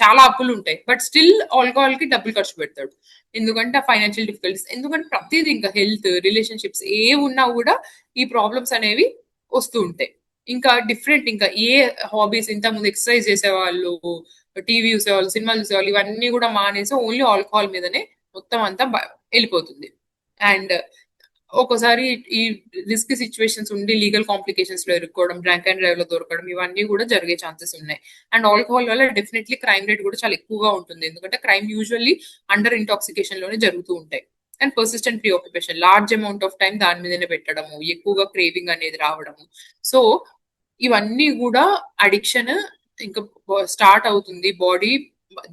చాలా అప్పులు ఉంటాయి, బట్ స్టిల్ ఆల్కహాల్ కి డబ్బులు ఖర్చు పెడతాడు. ఎందుకంటే ఆ ఫైనాన్షియల్ డిఫికల్టీస్, ఎందుకంటే ప్రతిదీ ఇంకా హెల్త్, రిలేషన్షిప్స్ ఏ ఉన్నా కూడా ఈ ప్రాబ్లమ్స్ అనేవి వస్తూ ఉంటాయి. ఇంకా డిఫరెంట్, ఇంకా ఏ హాబీస్ ఇంత ముందు ఎక్సర్సైజ్ చేసేవాళ్ళు, టీవీ చూసేవాళ్ళు, సినిమాలు చూసేవాళ్ళు, ఇవన్నీ కూడా మానేసి ఓన్లీ ఆల్కహాల్ మీదనే మొత్తం అంతా వెళ్ళిపోతుంది. అండ్ ఒక్కోసారి ఈ రిస్క్ సిచ్యువేషన్స్ ఉండి లీగల్ కాంప్లికేషన్స్ లో ఇరుక్కోవడం, డ్రంక్ అండ్ డ్రైవ్ లో దొరకడం, ఇవన్నీ కూడా జరిగే ఛాన్సెస్ ఉన్నాయి. అండ్ ఆల్కహాల్ వల్ల డెఫినెట్లీ క్రైమ్ రేట్ కూడా చాలా ఎక్కువగా ఉంటుంది. ఎందుకంటే క్రైమ్ యూజువల్లీ అండర్ ఇంటాక్సికేషన్ లోనే జరుగుతూ ఉంటాయి. And persistent pre occupation, large amount of time దాని మీదనే పెట్టడము, ఎక్కువగా క్రేవింగ్ అనేది రావడము. సో ఇవన్నీ కూడా అడిక్షన్ ఇంకా స్టార్ట్ అవుతుంది, బాడీ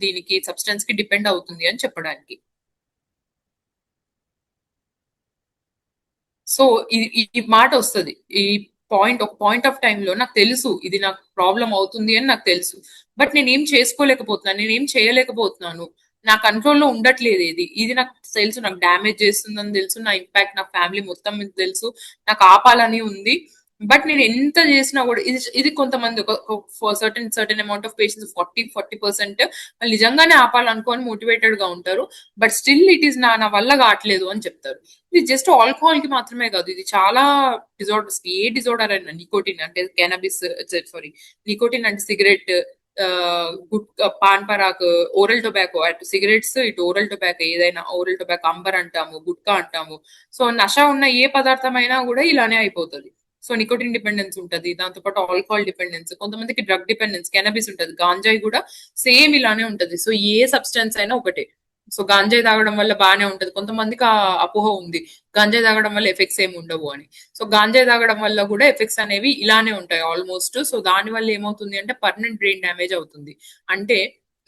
దీనికి సబ్స్టెన్స్ కి డిపెండ్ అవుతుంది అని చెప్పడానికి. సో ఈ మాట వస్తుంది, ఈ ఒక పాయింట్ ఆఫ్ టైమ్ లో నాకు తెలుసు ఇది నాకు ప్రాబ్లం అవుతుంది అని నాకు తెలుసు, బట్ నేనేం చేసుకోలేకపోతున్నాను, నేనేం చేయలేకపోతున్నాను, నా కంట్రోల్లో ఉండట్లేదు, ఇది నాకు తెలుసు, నాకు డ్యామేజ్ చేస్తుందని తెలుసు, నా ఇంపాక్ట్ నా ఫ్యామిలీ మొత్తం మీద తెలుసు, నాకు ఆపాలని ఉంది, బట్ నేను ఎంత చేసినా కూడా ఇది కొంతమంది ఒక సర్టెన్ అమౌంట్ ఆఫ్ పేషెంట్స్ 40% వాళ్ళు నిజంగానే ఆపాలనుకోని మోటివేటెడ్ గా ఉంటారు, బట్ స్టిల్ ఇట్ ఈస్ నా వల్ల కావట్లేదు అని చెప్తారు. ఇది జస్ట్ ఆల్కహాల్ కి మాత్రమే కాదు, ఇది చాలా డిజార్డర్స్ కి, ఏ డిజార్డర్ అయినా, నికోటిన్ అంటే కెనబిస్, నికోటిన్ అంటే cigarette, gutka, Pan Parag, oral tobacco, అటు సిగరెట్స్ ఇటు ఓరల్ టొబాకో, ఏదైనా ఓరల్ టొబాకో, అంబర్ అంటాము, గుట్కా అంటాము. సో నష ఉన్న ఏ పదార్థం అయినా కూడా ఇలానే అయిపోతుంది. సో నికోటిన్ డిపెండెన్స్ ఉంటది, దాంతోపాటు ఆల్కహాల్ డిపెండెన్స్, కొంతమందికి డ్రగ్ డిపెండెన్స్, కెనబిస్ ఉంటది, గాంజాయి కూడా సేమ్ ఇలానే ఉంటది. సో ఏ సబ్స్టెన్స్ అయినా ఒకటే. సో గాంజాయి తాగడం వల్ల బాగానే ఉంటది, కొంతమందికి ఆ అపోహ ఉంది గాంజాయి తాగడం వల్ల ఎఫెక్ట్స్ ఏమి ఉండవు అని. సో గాంజాయి తాగడం వల్ల కూడా ఎఫెక్ట్స్ అనేవి ఇలానే ఉంటాయి ఆల్మోస్ట్. సో దాని వల్ల ఏమవుతుంది అంటే పర్మనెంట్ బ్రెయిన్ డ్యామేజ్ అవుతుంది. అంటే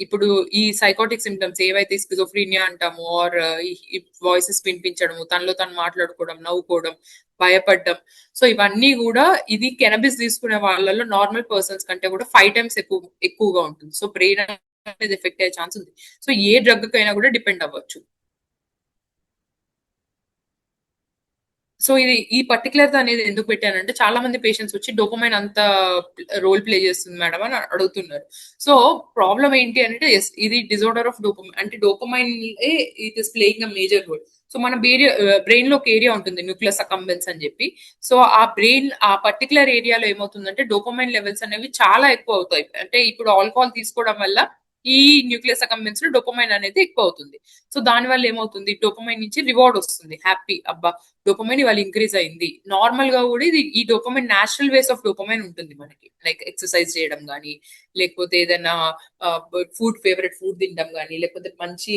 ఇప్పుడు ఈ సైకోటిక్ సిమ్టమ్స్ ఏవైతే స్కిజోఫ్రీనియా అంటాము, ఆర్ వాయిసెస్ వినిపించడము, తనలో తను మాట్లాడుకోవడం, నవ్వుకోవడం, భయపడడం, సో ఇవన్నీ కూడా ఇది కెనబిస్ తీసుకునే వాళ్ళలో నార్మల్ పర్సన్స్ కంటే కూడా 5 times ఎక్కువగా ఉంటుంది. సో బ్రెయిన్ అనేది ఎఫెక్ట్ అయ్యే ఛాన్స్ ఉంది. సో ఏ డ్రగ్ కైనా కూడా డిపెండ్ అవ్వచ్చు. సో ఇది ఈ పర్టికులర్ అనేది ఎందుకు పెట్టానంటే చాలా మంది పేషెంట్స్ వచ్చి డోపమైన్ అంత రోల్ ప్లే చేస్తుంది మేడం అని అడుగుతున్నారు. సో ప్రాబ్లం ఏంటి అంటే ఇది డిజార్డర్ ఆఫ్ డోపమైన్, అంటే dopamine it is playing a major role. So మన బ్రెయిన్ లో ఒక ఏరియా ఉంటుంది న్యూక్లియస్ అకంబెన్స్ అని చెప్పి. సో ఆ పర్టికులర్ ఏరియాలో ఏమవుతుందంటే డోపమైన్ లెవెల్స్ అనేవి చాలా ఎక్కువ అవుతాయి. అంటే ఇప్పుడు ఆల్కహాల్ తీసుకోవడం వల్ల ఈ న్యూక్లియస్ అకంబెన్స్ లో డోపమైన్ అనేది ఎక్కువ అవుతుంది. సో దాని వల్ల ఏమవుతుంది, డోపమైన్ నుంచి రివార్డ్ వస్తుంది, హ్యాపీ, అబ్బా డోపమైన్ ఇవాళ ఇంక్రీజ్ అయింది. నార్మల్ గా కూడా ఈ dopamine natural ways of dopamine ఉంటుంది మనకి, లైక్ ఎక్సర్సైజ్ చేయడం కానీ, లేకపోతే ఏదైనా ఫేవరెట్ ఫుడ్ తినడం కానీ, లేకపోతే మంచి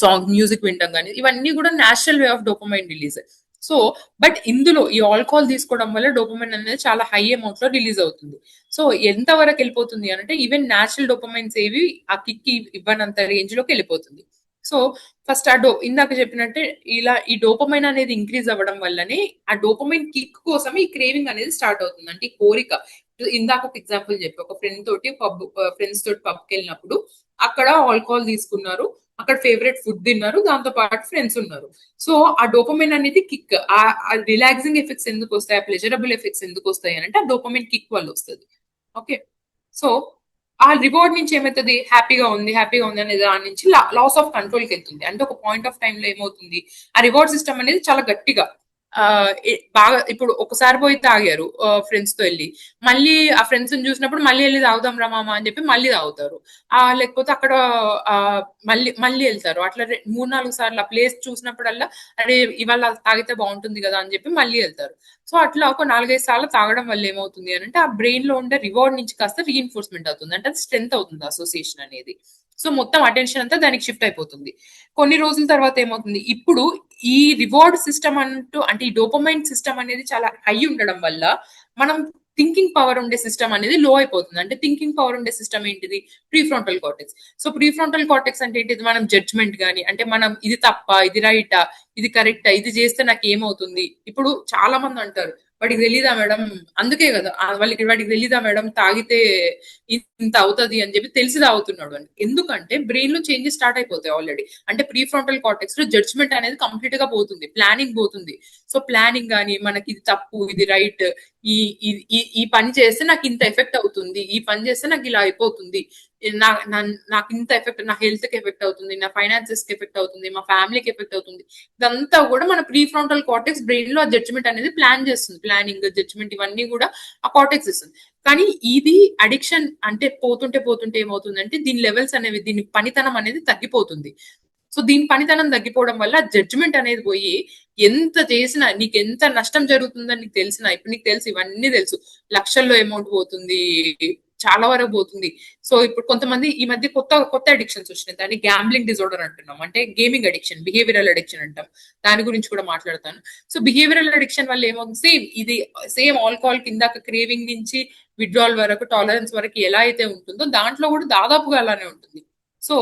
సాంగ్ మ్యూజిక్ వినడం కానీ, ఇవన్నీ కూడా natural way of dopamine release. So but ఇందులో ఈ ఆల్కహాల్ తీసుకోవడం వల్ల డోపమైన్ అనేది చాలా హై అమౌంట్ లో రిలీజ్ అవుతుంది. సో ఎంత వరకు వెళ్ళిపోతుంది అంటే ఈవెన్ న్యాచురల్ డోపమైన్స్ ఏవి ఆ కిక్ ఇవ్వనంత రేంజ్ లోకి వెళ్ళిపోతుంది. సో ఫస్ట్ ఇందాక చెప్పినట్టే ఇలా ఈ డోపమైన్ అనేది ఇంక్రీజ్ అవ్వడం వల్లనే ఆ డోపమైన్ కిక్ కోసం ఈ క్రేవింగ్ అనేది స్టార్ట్ అవుతుంది, అంటే ఈ కోరిక. ఇందాక ఒక ఎగ్జాంపుల్ చెప్పి, ఒక ఫ్రెండ్స్ తోటి పబ్కి వెళ్ళినప్పుడు అక్కడ ఆల్కహాల్ తీసుకున్నారు, అక్కడ ఫేవరెట్ ఫుడ్ తిన్నారు, దాంతో పాటు ఫ్రెండ్స్ ఉన్నారు. సో ఆ డోపమైన్ అనేది కిక్, ఆ రిలాక్సింగ్ ఎఫెక్ట్స్ ఎందుకు వస్తాయి, ఆ ప్లెజరబుల్ ఎఫెక్ట్స్ ఎందుకు వస్తాయి అంటే ఆ డోపమైన్ కిక్ వల్ల వస్తుంది. ఓకే, సో ఆ రివార్డ్ నుంచి ఏమవుతుంది, హ్యాపీగా ఉంది అనే దాని నుంచి లాస్ ఆఫ్ కంట్రోల్కి వెళ్తుంది. అంటే ఒక పాయింట్ ఆఫ్ టైమ్ లో ఏమవుతుంది, ఆ రివార్డ్ సిస్టమ్ అనేది చాలా గట్టిగా బాగా ఇప్పుడు ఒకసారి పోయి తాగారు ఫ్రెండ్స్ తో వెళ్ళి, మళ్ళీ ఆ ఫ్రెండ్స్ ని చూసినప్పుడు మళ్ళీ వెళ్ళి తాగుదాం రా మామ అని చెప్పి మళ్ళీ తాగుతారు. లేకపోతే అక్కడ ఆ మళ్ళీ మళ్ళీ వెళ్తారు. అట్లా 3-4 సార్లు ఆ ప్లేస్ చూసినప్పుడల్లా అరే ఇవాళ తాగితే బాగుంటుంది కదా అని చెప్పి మళ్ళీ వెళ్తారు. సో అట్లా ఒక 4-5 సార్లు తాగడం వల్ల ఏమవుతుంది అని అంటే ఆ బ్రెయిన్ లో ఉండే రివార్డ్ నుంచి కాస్త రీఇన్ఫోర్స్మెంట్ అవుతుంది, అంటే అది స్ట్రెంత్ అవుతుంది అసోసియేషన్ అనేది. సో మొత్తం అటెన్షన్ అంతా దానికి షిఫ్ట్ అయిపోతుంది. కొన్ని రోజుల తర్వాత ఏమవుతుంది, ఇప్పుడు ఈ రివార్డ్ సిస్టమ్ అంటే ఈ డోపమైన్ సిస్టమ్ అనేది చాలా హై ఉండడం వల్ల మనం థింకింగ్ పవర్ ఉండే సిస్టమ్ అనేది లో అయిపోతుంది. అంటే థింకింగ్ పవర్ ఉండే సిస్టమ్ ఏంటిది, prefrontal cortex. So prefrontal cortex అంటే ఏంటిది, మనం జడ్జ్మెంట్ గానీ, అంటే మనం ఇది తప్ప, ఇది రైటా, ఇది కరెక్టా, ఇది చేస్తే నాకు ఏమవుతుంది. ఇప్పుడు చాలా మంది అంటారు వాడికి తెలీదా మేడం, అందుకే కదా వాడికి తెలీదా మేడం తాగితే ఇంత అవుతుంది అని చెప్పి తెలిసి తాగుతున్నాడు అని. ఎందుకంటే బ్రెయిన్ లో చేంజెస్ స్టార్ట్ అయిపోతాయి ఆల్రెడీ. అంటే ప్రీఫ్రంటల్ కార్టెక్స్ లో జడ్జ్మెంట్ అనేది కంప్లీట్ గా పోతుంది, ప్లానింగ్ పోతుంది. సో ప్లానింగ్ గానీ, మనకి ఇది తప్పు, ఇది రైట్, ఈ ఈ పని చేస్తే నాకు ఇంత ఎఫెక్ట్ అవుతుంది, ఈ పని చేస్తే నాకు ఇలా అయిపోతుంది, నాకు ఇంత ఎఫెక్ట్, నా హెల్త్ కి ఎఫెక్ట్ అవుతుంది, నా ఫైనాన్సెస్ కి ఎఫెక్ట్ అవుతుంది, మా ఫ్యామిలీకి ఎఫెక్ట్ అవుతుంది. ఇదంతా కూడా మన ప్రీఫ్రంటల్ కార్టెక్స్ బ్రెయిన్ లో ఆ జడ్జ్మెంట్ అనేది ప్లాన్ చేస్తుంది. ప్లానింగ్, జడ్జ్మెంట్ ఇవన్నీ కూడా ఆ కార్టెక్స్ ఇస్తుంది. కానీ ఇది అడిక్షన్ అంటే పోతుంటే పోతుంటే ఏమవుతుందంటే దీని లెవెల్స్ అనేవి, దీని పనితనం అనేది తగ్గిపోతుంది. సో దీని పనితనం తగ్గిపోవడం వల్ల జడ్జ్మెంట్ అనేది పోయి ఎంత చేసినా, నీకు ఎంత నష్టం జరుగుతుందని నీకు తెలిసినా, ఇప్పుడు నీకు తెలుసు, ఇవన్నీ తెలుసు, లక్షల్లో అమౌంట్ పోతుంది, చాలా వరకు పోతుంది. సో ఇప్పుడు కొంతమంది ఈ మధ్య కొత్త కొత్త అడిక్షన్స్ వచ్చినాయి, దాన్ని గ్యాంబ్లింగ్ డిజార్డర్ అంటున్నాం, అంటే గేమింగ్ అడిక్షన్, బిహేవియరల్ అడిక్షన్ అంటాం. దాని గురించి కూడా మాట్లాడతాను. సో బిహేవియరల్ అడిక్షన్ వల్ల ఏమవుతుంది, సేమ్ ఆల్కహాల్ కింద క్రేవింగ్ నుంచి విడ్రాల్ వరకు, టాలరెన్స్ వరకు ఎలా అయితే ఉంటుందో దాంట్లో కూడా దాదాపుగా అలానే ఉంటుంది. సో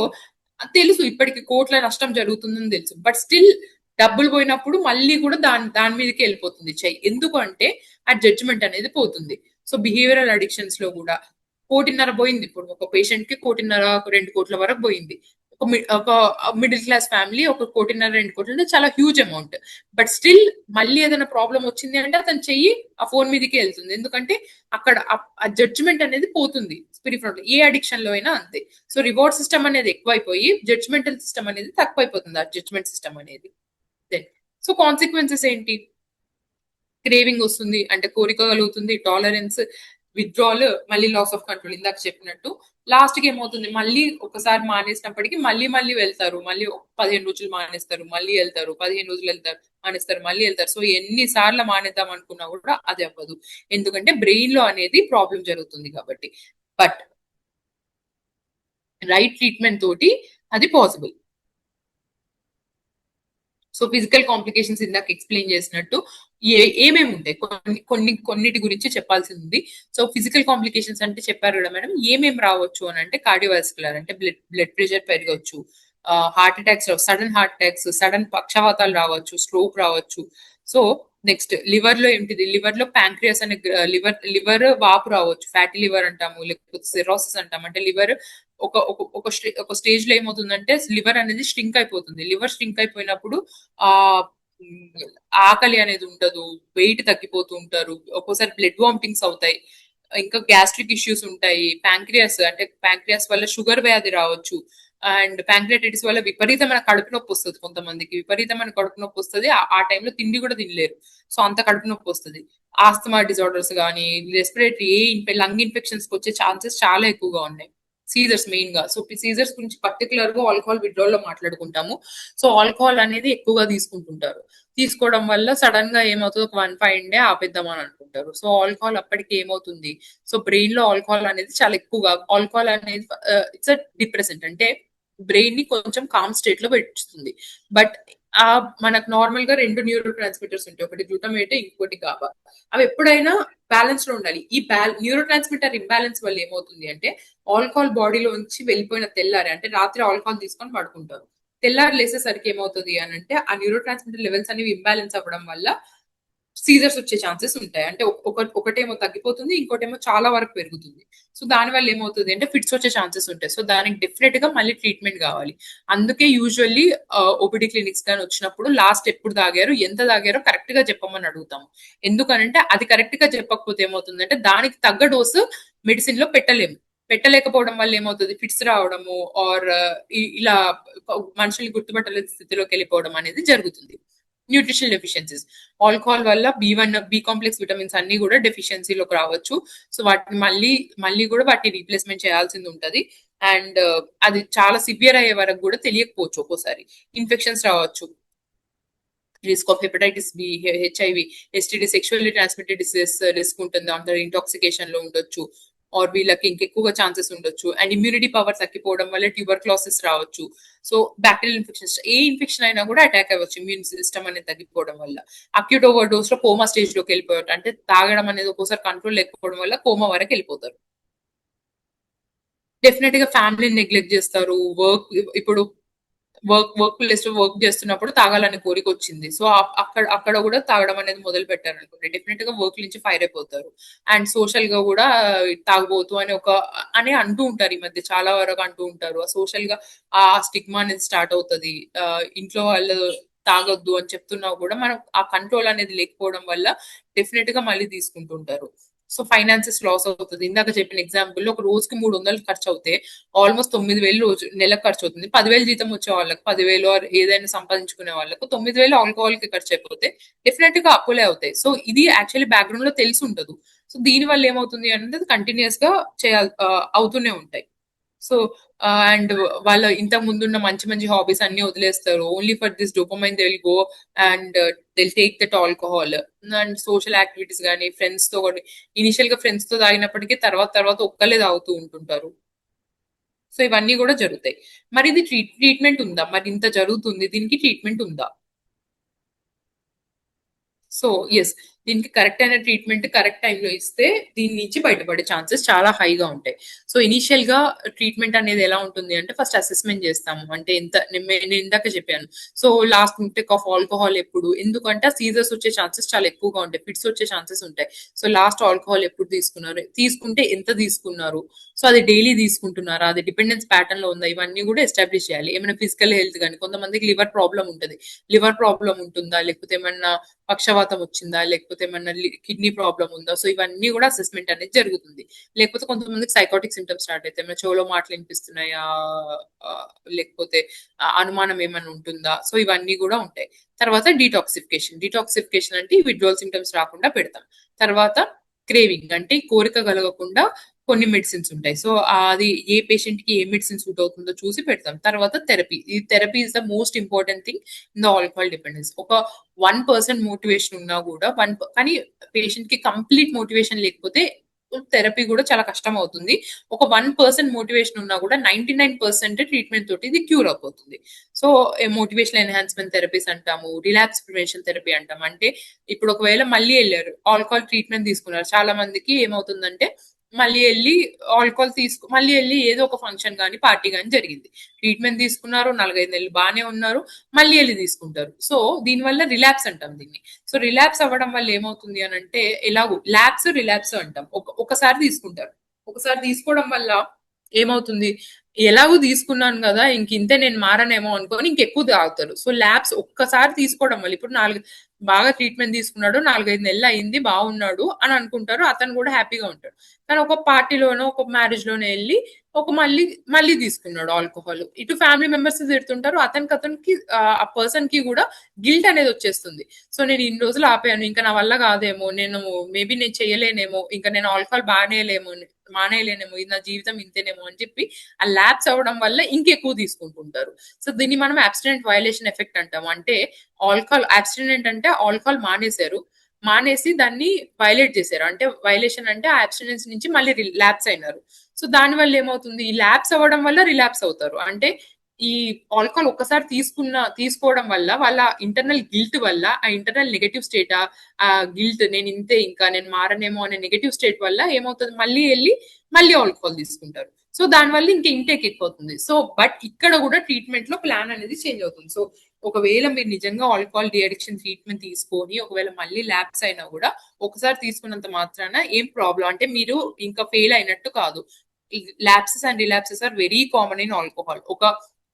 తెలుసు ఇప్పటికి కోట్ల నష్టం జరుగుతుందని తెలుసు, బట్ స్టిల్ డబ్బులు పోయినప్పుడు మళ్ళీ కూడా దాని మీదకి వెళ్ళిపోతుంది చెయ్యి. ఎందుకు అంటే ఆ జడ్జ్మెంట్ అనేది పోతుంది. సో బిహేవియరల్ అడిక్షన్స్ లో కూడా 1.5 కోటి పోయింది. ఇప్పుడు ఒక పేషెంట్ కి 1.5 2 కోట్ల వరకు పోయింది. ఒక మిడిల్ క్లాస్ ఫ్యామిలీ 1 కోటిన్నర 2 కోట్లు అంటే చాలా హ్యూజ్ అమౌంట్. బట్ స్టిల్ మళ్ళీ ఏదైనా ప్రాబ్లం వచ్చింది అంటే అతను చెయ్యి ఆ ఫోన్ మీదకి వెళ్తుంది. ఎందుకంటే అక్కడ ఆ జడ్జ్మెంట్ అనేది పోతుంది. స్పిరిట్ ఏ అడిక్షన్ లో అయినా అంతే. సో రివార్డ్ సిస్టమ్ అనేది ఎక్కువైపోయి జడ్జ్మెంటల్ సిస్టమ్ అనేది తక్కువైపోతుంది, ఆ జడ్జ్మెంట్ సిస్టమ్ అనేది. దెన్ సో కాన్సిక్వెన్సెస్ ఏంటి, క్రేవింగ్ వస్తుంది అంటే కోరిక కలుగుతుంది, టాలరెన్స్, విత్డ్రాల్, మళ్ళీ లాస్ ఆఫ్ కంట్రోల్. ఇందాక చెప్పినట్టు లాస్ట్ కి ఏమవుతుంది, మళ్ళీ ఒకసారి మానేసినప్పటికీ మళ్ళీ మళ్ళీ వెళ్తారు, మళ్ళీ 15 రోజులు మానేస్తారు, మళ్ళీ వెళ్తారు, 15 రోజులు వెళ్తారు, మానేస్తారు, మళ్ళీ వెళ్తారు. సో ఎన్ని సార్లు మానేద్దాం అనుకున్నా కూడా అది అవ్వదు, ఎందుకంటే బ్రెయిన్ లో అనేది ప్రాబ్లం జరుగుతుంది కాబట్టి. బట్ రైట్ ట్రీట్మెంట్ తోటి అది పాసిబుల్. సో ఫిజికల్ కాంప్లికేషన్స్ ఇందాక ఎక్స్ప్లెయిన్ చేసినట్టు ఏమేమి ఉంటాయి, కొన్నిటి గురించి చెప్పాల్సింది ఉంది. సో ఫిజికల్ కాంప్లికేషన్స్ అంటే చెప్పారు కదా మేడం, ఏమేమి రావచ్చు అని అంటే కార్డియోవాస్కులర్ అంటే బ్లడ్ ప్రెషర్ పెరగవచ్చు, heart attacks, sudden heart attacks, sudden పక్షవాతాలు రావచ్చు, స్ట్రోక్ రావచ్చు. సో నెక్స్ట్ లివర్ లో ఏంటిది, లివర్ లో ప్యాంక్రియాస్ అనే లివర్ వాపు రావచ్చు, ఫ్యాటీ లివర్ అంటాము, లేకపోతే సిరోసిస్ అంటాము. అంటే లివర్ ఒక స్టేజ్ లో ఏమవుతుందంటే లివర్ అనేది స్ట్రింక్ అయిపోతుంది. లివర్ స్ట్రింక్ అయిపోయినప్పుడు ఆ ఆకలి అనేది ఉండదు, వెయిట్ తగ్గిపోతూ ఉంటారు, ఒక్కోసారి బ్లడ్ వామిటింగ్స్ అవుతాయి, ఇంకా గ్యాస్ట్రిక్ ఇష్యూస్ ఉంటాయి. ప్యాంక్రియాస్ వల్ల షుగర్ వ్యాధి రావచ్చు, అండ్ ప్యాంక్రియాటిటిస్ వల్ల విపరీతమైన కడుపు నొప్పి వస్తుంది. కొంతమందికి విపరీతమైన కడుపు నొప్పి వస్తుంది, ఆ టైంలో తిండి కూడా తినలేరు, సో అంత కడుపు నొప్పి వస్తుంది. ఆస్తమా డిజార్డర్స్ కానీ, రెస్పిరేటరీ లంగ్ ఇన్ఫెక్షన్స్ వచ్చే ఛాన్సెస్ చాలా ఎక్కువగా ఉన్నాయి. సీజర్స్ మెయిన్ గా. సో సీజర్స్ గురించి పర్టికులర్ గా ఆల్కహాల్ విత్డ్రాల్ లో మాట్లాడుకుంటాము. సో ఆల్కహాల్ అనేది ఎక్కువగా తీసుకుంటుంటారు, తీసుకోవడం వల్ల సడన్ గా ఏమవుతుంది, ఒక 1-5 డే ఆపేద్దామని అనుకుంటారు. సో ఆల్కహాల్ అప్పటికి ఏమవుతుంది, సో బ్రెయిన్ లో ఆల్కహాల్ అనేది చాలా ఎక్కువగా, ఆల్కహాల్ అనేది ఇట్స్ అ డిప్రెసెంట్, అంటే బ్రెయిన్ ని కొంచెం కామ్ స్టేట్ లో పెట్టుతుంది. బట్ మనకు నార్మల్ గా 2 న్యూరో ట్రాన్స్మిటర్స్ ఉంటాయి, ఒకటి గ్లూటమేట్, ఇంకోటి గాబా. అవి ఎప్పుడైనా బ్యాలెన్స్ లో ఉండాలి. ఈ న్యూరో ట్రాన్స్మిటర్ ఇంబ్యాలెన్స్ వల్ల ఏమవుతుంది అంటే ఆల్కహాల్ బాడీలో నుంచి వెళ్ళిపోయిన తెల్లారి, అంటే రాత్రి ఆల్కహాల్ తీసుకొని పడుకుంటారు, తెల్లారి లేసేసరికి ఏమవుతుంది అని అంటే ఆ న్యూరో ట్రాన్స్మిటర్ లెవెల్స్ అనేవి ఇంబ్యాలెన్స్ అవ్వడం వల్ల సీజర్స్ వచ్చే ఛాన్సెస్ ఉంటాయి. అంటే ఒకటేమో తగ్గిపోతుంది, ఇంకోటేమో చాలా వరకు పెరుగుతుంది. సో దాని వల్ల ఏమవుతుంది అంటే ఫిట్స్ వచ్చే ఛాన్సెస్ ఉంటాయి. సో దానికి డెఫినెట్ గా మళ్ళీ ట్రీట్మెంట్ కావాలి. అందుకే యూజువల్లీ ఓపీడీ క్లినిక్స్ కానీ వచ్చినప్పుడు లాస్ట్ ఎప్పుడు తాగారు, ఎంత తాగారో కరెక్ట్ గా చెప్పమని అడుగుతాము. ఎందుకనంటే అది కరెక్ట్ గా చెప్పకపోతే ఏమవుతుందంటే దానికి తగ్గ డోసు మెడిసిన్ లో పెట్టలేకపోవడం వల్ల ఏమవుతుంది, ఫిట్స్ రావడము ఆర్ ఇలా మనుషుల్ని గుర్తుపట్టలేని స్థితిలోకి వెళ్ళిపోవడం అనేది జరుగుతుంది. Nutritional deficiencies. ఆల్కహాల్ వల్ల బి కాంప్లెక్స్ విటమిన్స్ అన్ని కూడా డెఫిషియన్సీలోకి రావచ్చు. సో వాటిని మళ్ళీ కూడా వాటిని రీప్లేస్మెంట్ చేయాల్సింది ఉంటది. అండ్ అది చాలా సివియర్ అయ్యే వరకు కూడా తెలియకపోవచ్చు. ఒక్కోసారి ఇన్ఫెక్షన్స్ రావచ్చు, risk of hepatitis B, HIV, STD, sexually transmitted diseases risk ఉంటుంది, అందరూ ఇంటాక్సికేషన్ లో ఉండొచ్చు, ఆర్ వీళ్ళకి ఇంకెక్కువగా ఛాన్సెస్ ఉండొచ్చు. అండ్ ఇమ్యూనిటీ పవర్ తగ్గిపోవడం వల్ల ట్యూబర్క్లోసిస్ రావచ్చు. సో బ్యాక్టీరియల్ ఇన్ఫెక్షన్స్, ఏ ఇన్ఫెక్షన్ అయినా కూడా అటాక్ అవ్వచ్చు ఇమ్యూన్ సిస్టమ్ అనేది తగ్గిపోవడం వల్ల. అక్యూట్ ఓవర్ డోస్ లో కోమా స్టేజ్ లోకి వెళ్ళిపోయారు, అంటే తాగడం అనేది ఒక్కోసారి కంట్రోల్ లేకపోవడం వల్ల కోమా వరకు వెళ్ళిపోతారు. డెఫినెట్ గా ఫ్యామిలీని నెగ్లెక్ట్ చేస్తారు. ఇప్పుడు వర్క్ ప్లేస్ లో వర్క్ చేస్తున్నప్పుడు తాగాలని కోరిక వచ్చింది, సో అక్కడ కూడా తాగడం అనేది మొదలు పెట్టారు అనుకోండి, డెఫినెట్ గా వర్క్ నుంచి ఫైర్ అయిపోతారు. అండ్ సోషల్ గా కూడా తాగబోతు అని అంటూ ఉంటారు. ఈ మధ్య చాలా వరకు అంటూ ఉంటారు. సోషల్ గా ఆ స్టిగ్మా అనేది స్టార్ట్ అవుతుంది. ఇంట్లో వాళ్ళు తాగొద్దు అని చెప్తున్నా కూడా మనం ఆ కంట్రోల్ అనేది లేకపోవడం వల్ల డెఫినెట్ గా మళ్ళీ తీసుకుంటుంటారు. సో ఫైనాన్సెస్ లాస్ అవుతుంది. ఇందాక చెప్పిన ఎగ్జాంపుల్, ఒక రోజుకి 300 ఖర్చు అవుతే ఆల్మోస్ట్ 9,000 రోజు నెలకు ఖర్చు అవుతుంది. 10,000 జీతం వచ్చే వాళ్ళకి 10,000 ఏదైనా సంపాదించుకునే వాళ్ళకు 9,000 ఆల్కహాల్ కి ఖర్చు అయిపోతే డెఫినెట్ గా అప్పులే అవుతాయి. సో ఇది యాక్చువల్లీ బ్యాక్గ్రౌండ్ లో తెలిసి ఉండదు. సో దీని వల్ల ఏమవుతుంది అంటే కంటిన్యూస్ గా అవుతూనే ఉంటాయి. సో అండ్ వాళ్ళ ఇంతకు ముందున్న మంచి మంచి హాబీస్ అన్ని వదిలేస్తారు. Only for this dopamine they will go and will take that alcohol. And social activities కానీ ఫ్రెండ్స్ తో ఇనిషియల్ గా ఫ్రెండ్స్ తో తాగినప్పటికీ తర్వాత ఒక్కలే తాగుతూ ఉంటుంటారు. సో ఇవన్నీ కూడా జరుగుతాయి. మరి ఇది ట్రీట్మెంట్ ఉందా? మరి ఇంత జరుగుతుంది, దీనికి ట్రీట్మెంట్ ఉందా? సో ఎస్, దీనికి కరెక్ట్ అయిన ట్రీట్మెంట్ కరెక్ట్ టైంలో ఇస్తే దీని నుంచి బయటపడే ఛాన్సెస్ చాలా హైగా ఉంటాయి. సో ఇనిషియల్ గా ట్రీట్మెంట్ అనేది ఎలా ఉంటుంది అంటే ఫస్ట్ అసెస్మెంట్ చేస్తాము. అంటే నేను ఇందాక చెప్పాను. So last intake of alcohol ఎప్పుడు, ఎందుకంటే సీజర్స్ వచ్చే ఛాన్సెస్ చాలా ఎక్కువగా ఉంటాయి, ఫిట్స్ వచ్చే ఛాన్సెస్ ఉంటాయి. సో లాస్ట్ ఆల్కహాల్ ఎప్పుడు తీసుకున్నారు, తీసుకుంటే ఎంత తీసుకున్నారు, సో అది డైలీ తీసుకుంటున్నారా, అది డిపెండెన్స్ ప్యాటర్న్ లో ఉందా, ఇవన్నీ కూడా ఎస్టాబ్లిష్ చేయాలి. ఏమైనా ఫిజికల్ హెల్త్ కానీ, కొంతమందికి లివర్ ప్రాబ్లం ఉంటుంది, లివర్ ప్రాబ్లం ఉంటుందా, లేకపోతే ఏమన్నా పక్షవాతం వచ్చిందా, లేకపోతే ఏమన్నా కిడ్నీ ప్రాబ్లం ఉందా, సో ఇవన్నీ కూడా అసెస్మెంట్ అనేది జరుగుతుంది. లేకపోతే కొంతమందికి సైకాటిక్ సిమ్టమ్స్ స్టార్ట్ అయితే ఏమైనా చెవులో మాటలు వినిపిస్తున్నాయా, లేకపోతే అనుమానం ఏమైనా ఉంటుందా, సో ఇవన్నీ కూడా ఉంటాయి. తర్వాత డీటాక్సిఫికేషన్ అంటే విడ్రాల్ సిమ్టమ్స్ రాకుండా పెడతాం. తర్వాత క్రేవింగ్ అంటే కోరిక కలగకుండా కొన్ని మెడిసిన్స్ ఉంటాయి. సో అది ఏ పేషెంట్ కి ఏ మెడిసిన్ సూట్ అవుతుందో చూసి పెడతాం. తర్వాత ఈ therapy is the most important thing in the alcohol dependence. ఒక 1% మోటివేషన్ ఉన్నా కూడా కానీ పేషెంట్ కి కంప్లీట్ మోటివేషన్ లేకపోతే థెరపీ కూడా చాలా కష్టం అవుతుంది. ఒక 1% మోటివేషన్ ఉన్నా కూడా 99% ట్రీట్మెంట్ తోటి ఇది క్యూర్ అయిపోతుంది. సో మోటివేషన్ ఎన్హాన్స్మెంట్ థెరపీస్ అంటాము, రిలాప్స్ ప్రివెన్షన్ థెరపీ అంటాం. అంటే ఇప్పుడు ఒకవేళ మళ్ళీ వెళ్ళారు, ఆల్కహాల్ ట్రీట్మెంట్ తీసుకున్నారు, చాలా మందికి ఏమవుతుందంటే మళ్ళీ వెళ్ళి ఏదో ఒక ఫంక్షన్ కానీ పార్టీ కానీ జరిగింది, ట్రీట్మెంట్ తీసుకున్నారు, 4-5 నెలలు బాగానే ఉన్నారు, మళ్ళీ వెళ్ళి తీసుకుంటారు. సో దీనివల్ల రిలాప్స్ అంటాం దీన్ని. సో రిలాప్స్ అవ్వడం వల్ల ఏమవుతుంది అని అంటే, ఎలాగో రిలాప్స్ అంటాం. ఒకసారి తీసుకుంటారు, ఒకసారి తీసుకోవడం వల్ల ఏమవుతుంది, ఎలాగో తీసుకున్నాను కదా ఇంతే, నేను మారనేమో అనుకోని ఇంకెక్కువ తాగుతారు. సో ల్యాబ్స్ ఒక్కసారి తీసుకోవడం వల్ల, ఇప్పుడు బాగా ట్రీట్మెంట్ తీసుకున్నాడు, 4-5 నెలలు అయింది, బాగున్నాడు అని అనుకుంటారు, అతను కూడా హ్యాపీగా ఉంటాడు. కానీ ఒక పార్టీలోనో ఒక మ్యారేజ్ లోనో వెళ్ళి మళ్ళీ తీసుకున్నాడు ఆల్కహాల్, ఇటు ఫ్యామిలీ మెంబర్స్ తిడుతుంటారు, అతనికి ఆ పర్సన్ కి కూడా గిల్ట్ అనేది వచ్చేస్తుంది. సో నేను ఇన్ని రోజులు ఆపాను, ఇంకా నా వల్ల కాదేమో, మేబీ నేను చేయలేనేమో, ఇంకా నేను ఆల్కహాల్ మానేయలేనేమో, ఇది నా జీవితం ఇంతేనేమో అని చెప్పి ఆ ల్యాబ్స్ అవ్వడం వల్ల ఇంకెక్కువ తీసుకుంటుంటారు. సో దీన్ని మనం అబ్స్టినెంట్ వయలేషన్ ఎఫెక్ట్ అంటాం. అంటే అబ్స్టినెంట్ అంటే ఆల్కహాల్ మానేసి దాన్ని వైలేట్ చేశారు, అంటే వైలేషన్ అంటే ఆ అబ్స్టినెన్స్ నుంచి మళ్ళీ ల్యాబ్స్ అయినారు. సో దాని వల్ల ఏమవుతుంది, ఈ ల్యాబ్స్ అవ్వడం వల్ల రిలాప్స్ అవుతారు. అంటే ఈ ఆల్కహాల్ ఒక్కసారి తీసుకోవడం వల్ల వాళ్ళ ఇంటర్నల్ గిల్ట్ వల్ల, ఆ ఇంటర్నల్ నెగటివ్ స్టేట్, ఆ గిల్ట్, నేను ఇంతే, ఇంకా నేను మారనేమో అనే నెగటివ్ స్టేట్ వల్ల ఏమవుతుంది, మళ్ళీ ఆల్కహాల్ తీసుకుంటారు. సో దానివల్ల ఇంకా ఇంటేక్ ఎక్కువవుతుంది. సో బట్ ఇక్కడ కూడా ట్రీట్మెంట్ లో ప్లాన్ అనేది చేంజ్ అవుతుంది. సో ఒకవేళ మీరు నిజంగా ఆల్కహాల్ డిఅడిక్షన్ ట్రీట్మెంట్ తీసుకొని ఒకవేళ మళ్ళీ ల్యాప్స్ అయినా కూడా, ఒకసారి తీసుకున్నంత మాత్రాన ఏం ప్రాబ్లం, అంటే మీరు ఇంకా ఫెయిల్ అయినట్టు కాదు. Lapses and relapses are very common in alcohol.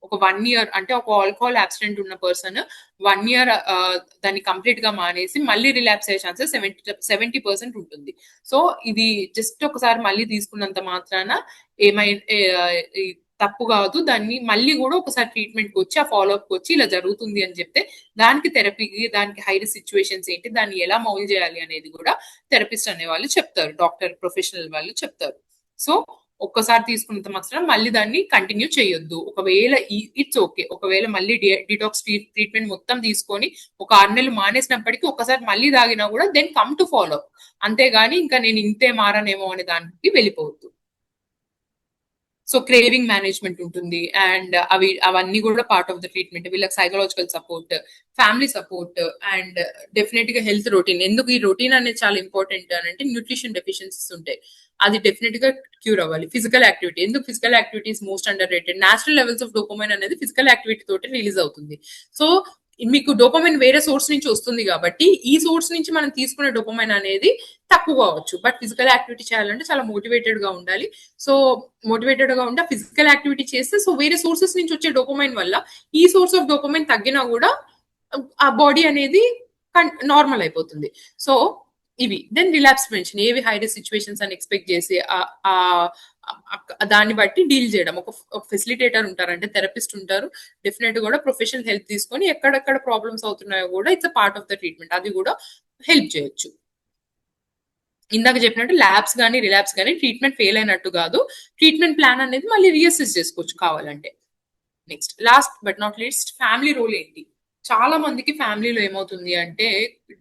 ఒక 1 year, అంటే ఒక ఆల్కహాల్ యాబ్స్టెంట్ ఉన్న పర్సన్ 1 year దాన్ని కంప్లీట్ గా మానేసి మళ్ళీ రిలాప్స్ అయ్యే ఛాన్సెస్ 70% ఉంటుంది. సో ఇది జస్ట్ ఒకసారి మళ్ళీ తీసుకున్నంత మాత్రాన తప్పు కాదు. దాన్ని మళ్ళీ కూడా ఒకసారి ట్రీట్మెంట్కి వచ్చి ఆ ఫాలోఅప్కి వచ్చి ఇలా జరుగుతుంది అని చెప్తే దానికి థెరపీకి, దానికి హై రిస్క్ సిచ్యువేషన్స్ ఏంటి, దాన్ని ఎలా మౌల్ చేయాలి అనేది కూడా థెరపిస్ట్ అనే వాళ్ళు చెప్తారు, డాక్టర్ ప్రొఫెషనల్ వాళ్ళు చెప్తారు. సో ఒక్కసారి తీసుకున్నంత మాత్రం మళ్ళీ దాన్ని కంటిన్యూ చేయొద్దు. ఒకవేళ ఇట్స్ ఓకే, ఒకవేళ మళ్ళీ డిటాక్స్ ట్రీట్మెంట్ మొత్తం తీసుకొని ఒక 6 నెలలు మానేసినప్పటికీ ఒకసారి మళ్ళీ తాగినా కూడా then come to follow up. అంతేగాని ఇంకా నేను ఇంతే మారనేమో అనే దానికి వెళ్ళిపోవద్దు. సో క్రేవింగ్ మేనేజ్మెంట్ ఉంటుంది అండ్ అవన్నీ కూడా పార్ట్ ఆఫ్ ద ట్రీట్మెంట్. వీళ్ళకి psychological support, family support and definite గా హెల్త్ రొటీన్. ఎందుకు ఈ రొటీన్ అనేది చాలా ఇంపార్టెంట్ అని అంటే న్యూట్రిషన్ డెఫిషియన్సీస్ ఉంటాయి, అది డెఫినెట్ గా క్యూర్ అవ్వాలి. ఫిజికల్ యాక్టివిటీ, ఎందుకు physical activity is most under rated. Natural levels of dopamine అనేది ఫిజికల్ యాక్టివిటీ తోటి రిలీజ్ అవుతుంది. సో మీకు డోపమైన్ వేరే సోర్స్ నుంచి వస్తుంది కాబట్టి ఈ సోర్స్ నుంచి మనం తీసుకునే డోపమైన్ అనేది తక్కువ కావచ్చు. బట్ ఫిజికల్ యాక్టివిటీ చేయాలంటే చాలా మోటివేటెడ్ గా ఉండాలి. సో మోటివేటెడ్ గా ఉంటే ఫిజికల్ యాక్టివిటీ చేస్తే సో వేరే సోర్సెస్ నుంచి వచ్చే డోపమైన్ వల్ల ఈ సోర్స్ ఆఫ్ డోపమైన్ తగ్గినా కూడా ఆ బాడీ అనేది నార్మల్ అయిపోతుంది. సో ఇవి దెన్ రిలాప్స్ ప్రివెన్షన్, ఏవి హై రిస్క్ సిచ్యువేషన్స్ అని ఎక్స్పెక్ట్ చేసి దాన్ని బట్టి డీల్ చేయడం. ఒక ఫెసిలిటేటర్ ఉంటారు, అంటే థెరపిస్ట్ ఉంటారు, డెఫినెట్ కూడా ప్రొఫెషనల్ హెల్ప్ తీసుకొని ఎక్కడెక్కడ ప్రాబ్లమ్స్ అవుతున్నాయో కూడా it's a part of the treatment, అది కూడా హెల్ప్ చేయొచ్చు. ఇందాక చెప్పినట్టు ల్యాబ్స్ కానీ రిలాప్స్ కానీ ట్రీట్మెంట్ ఫెయిల్ అయినట్టు కాదు. ట్రీట్మెంట్ ప్లాన్ అనేది మళ్ళీ రీఅసెస్ చేసుకోవచ్చు కావాలంటే. Next last but not least, family role ఏంటి? చాలా మందికి ఫ్యామిలీలో ఏమవుతుంది అంటే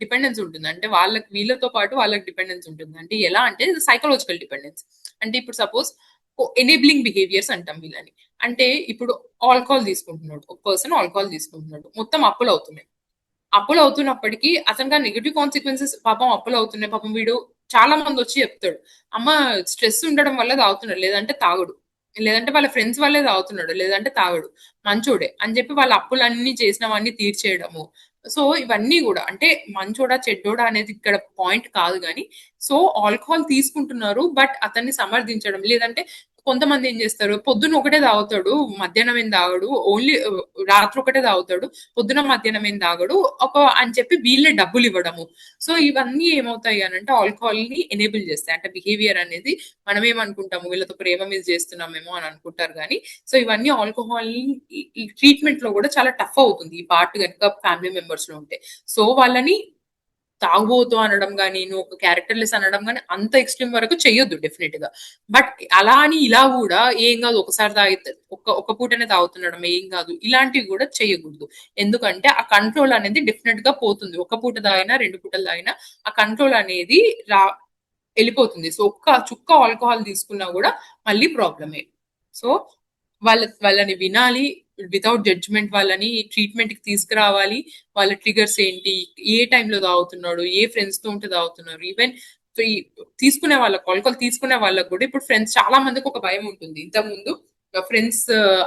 డిపెండెన్స్ ఉంటుంది, అంటే వీళ్ళతో పాటు వాళ్ళకి డిపెండెన్స్ ఉంటుంది. అంటే ఎలా అంటే సైకలాజికల్ డిపెండెన్స్. అంటే ఇప్పుడు సపోజ్ ఎనేబ్లింగ్ బిహేవియర్స్ అంటాం వీళ్ళని. అంటే ఇప్పుడు ఆల్కహాల్ తీసుకుంటున్నాడు ఒక పర్సన్, ఆల్కహాల్ తీసుకుంటున్నాడు, మొత్తం అప్పులు అవుతున్నాయి. అప్పులు అవుతున్నప్పటికీ అతనికి నెగిటివ్ కాన్సిక్వెన్సెస్, పాపం అప్పులు అవుతున్నాయి, పాపం వీడు చాలా మంది వచ్చి చెప్తాడు, అమ్మ స్ట్రెస్ ఉండడం వల్ల తాగుతున్నాడు, లేదంటే తాగుడు, లేదంటే వాళ్ళ ఫ్రెండ్స్ వల్లే తాగుతున్నాడు, లేదంటే తాగుడు, మంచోడే అని చెప్పి వాళ్ళ అప్పులన్నీ చేసినవన్నీ తీర్చేయడము. సో ఇవన్నీ కూడా అంటే మంచోడా చెడ్డోడా అనేది ఇక్కడ పాయింట్ కాదు కానీ, సో ఆల్కహాల్ తీసుకుంటున్నారు బట్ అతన్ని సమర్థించడం, లేదంటే కొంతమంది ఏం చేస్తారు, పొద్దున్న ఒకటే తాగుతాడు, మధ్యాహ్నం ఏం తాగడు, ఓన్లీ రాత్రి ఒకటే తాగుతాడు, పొద్దున మధ్యాహ్నం ఏం తాగడు అని చెప్పి వీళ్ళే డబ్బులు ఇవ్వడము. సో ఇవన్నీ ఏమవుతాయి అని అంటే ఆల్కహాల్ ని ఎనేబుల్ చేస్తాయి. అంటే బిహేవియర్ అనేది మనం ఏమనుకుంటాము, వీళ్ళతో ప్రేమ మీద చేస్తున్నామేమో అని అనుకుంటారు కానీ, సో ఇవన్నీ ఆల్కహాల్ ట్రీట్మెంట్ లో కూడా చాలా టఫ్ అవుతుంది ఈ పార్ట్ కనుక ఫ్యామిలీ మెంబర్స్ లో ఉంటే. సో వాళ్ళని తాగుబోతు అనడం కానీ, నువ్వు ఒక క్యారెక్టర్లెస్ అనడం కానీ అంత ఎక్స్ట్రీమ్ వరకు చెయ్యొద్దు డెఫినెట్ గా. బట్ అలా అని ఇలా కూడా ఏం కాదు, ఒకసారి తాగితే ఒక పూటనే తాగుతుండడం ఏం కాదు, ఇలాంటివి కూడా చెయ్యకూడదు. ఎందుకంటే ఆ కంట్రోల్ అనేది డెఫినెట్ గా పోతుంది. ఒక పూట తాగినా 2 పూటలు తాగినా ఆ కంట్రోల్ అనేది వెళ్ళిపోతుంది. సో ఒక్క చుక్క ఆల్కహాల్ తీసుకున్నా కూడా మళ్ళీ ప్రాబ్లమే. సో వాళ్ళని వినాలి, వితౌట్ జడ్జ్మెంట్ వాళ్ళని ట్రీట్మెంట్ కి తీసుకురావాలి. వాళ్ళ ట్రిగర్స్ ఏంటి, ఏ టైంలో తాగుతున్నాడు, ఏ ఫ్రెండ్స్ తో ఉంటే తాగుతున్నారు. ఈవెన్ తీసుకునే వాళ్ళకి, ఆల్కహాల్ తీసుకునే వాళ్ళకి కూడా ఇప్పుడు ఫ్రెండ్స్, చాలా మందికి ఒక భయం ఉంటుంది. ఇంతకుముందు ఫ్రెండ్స్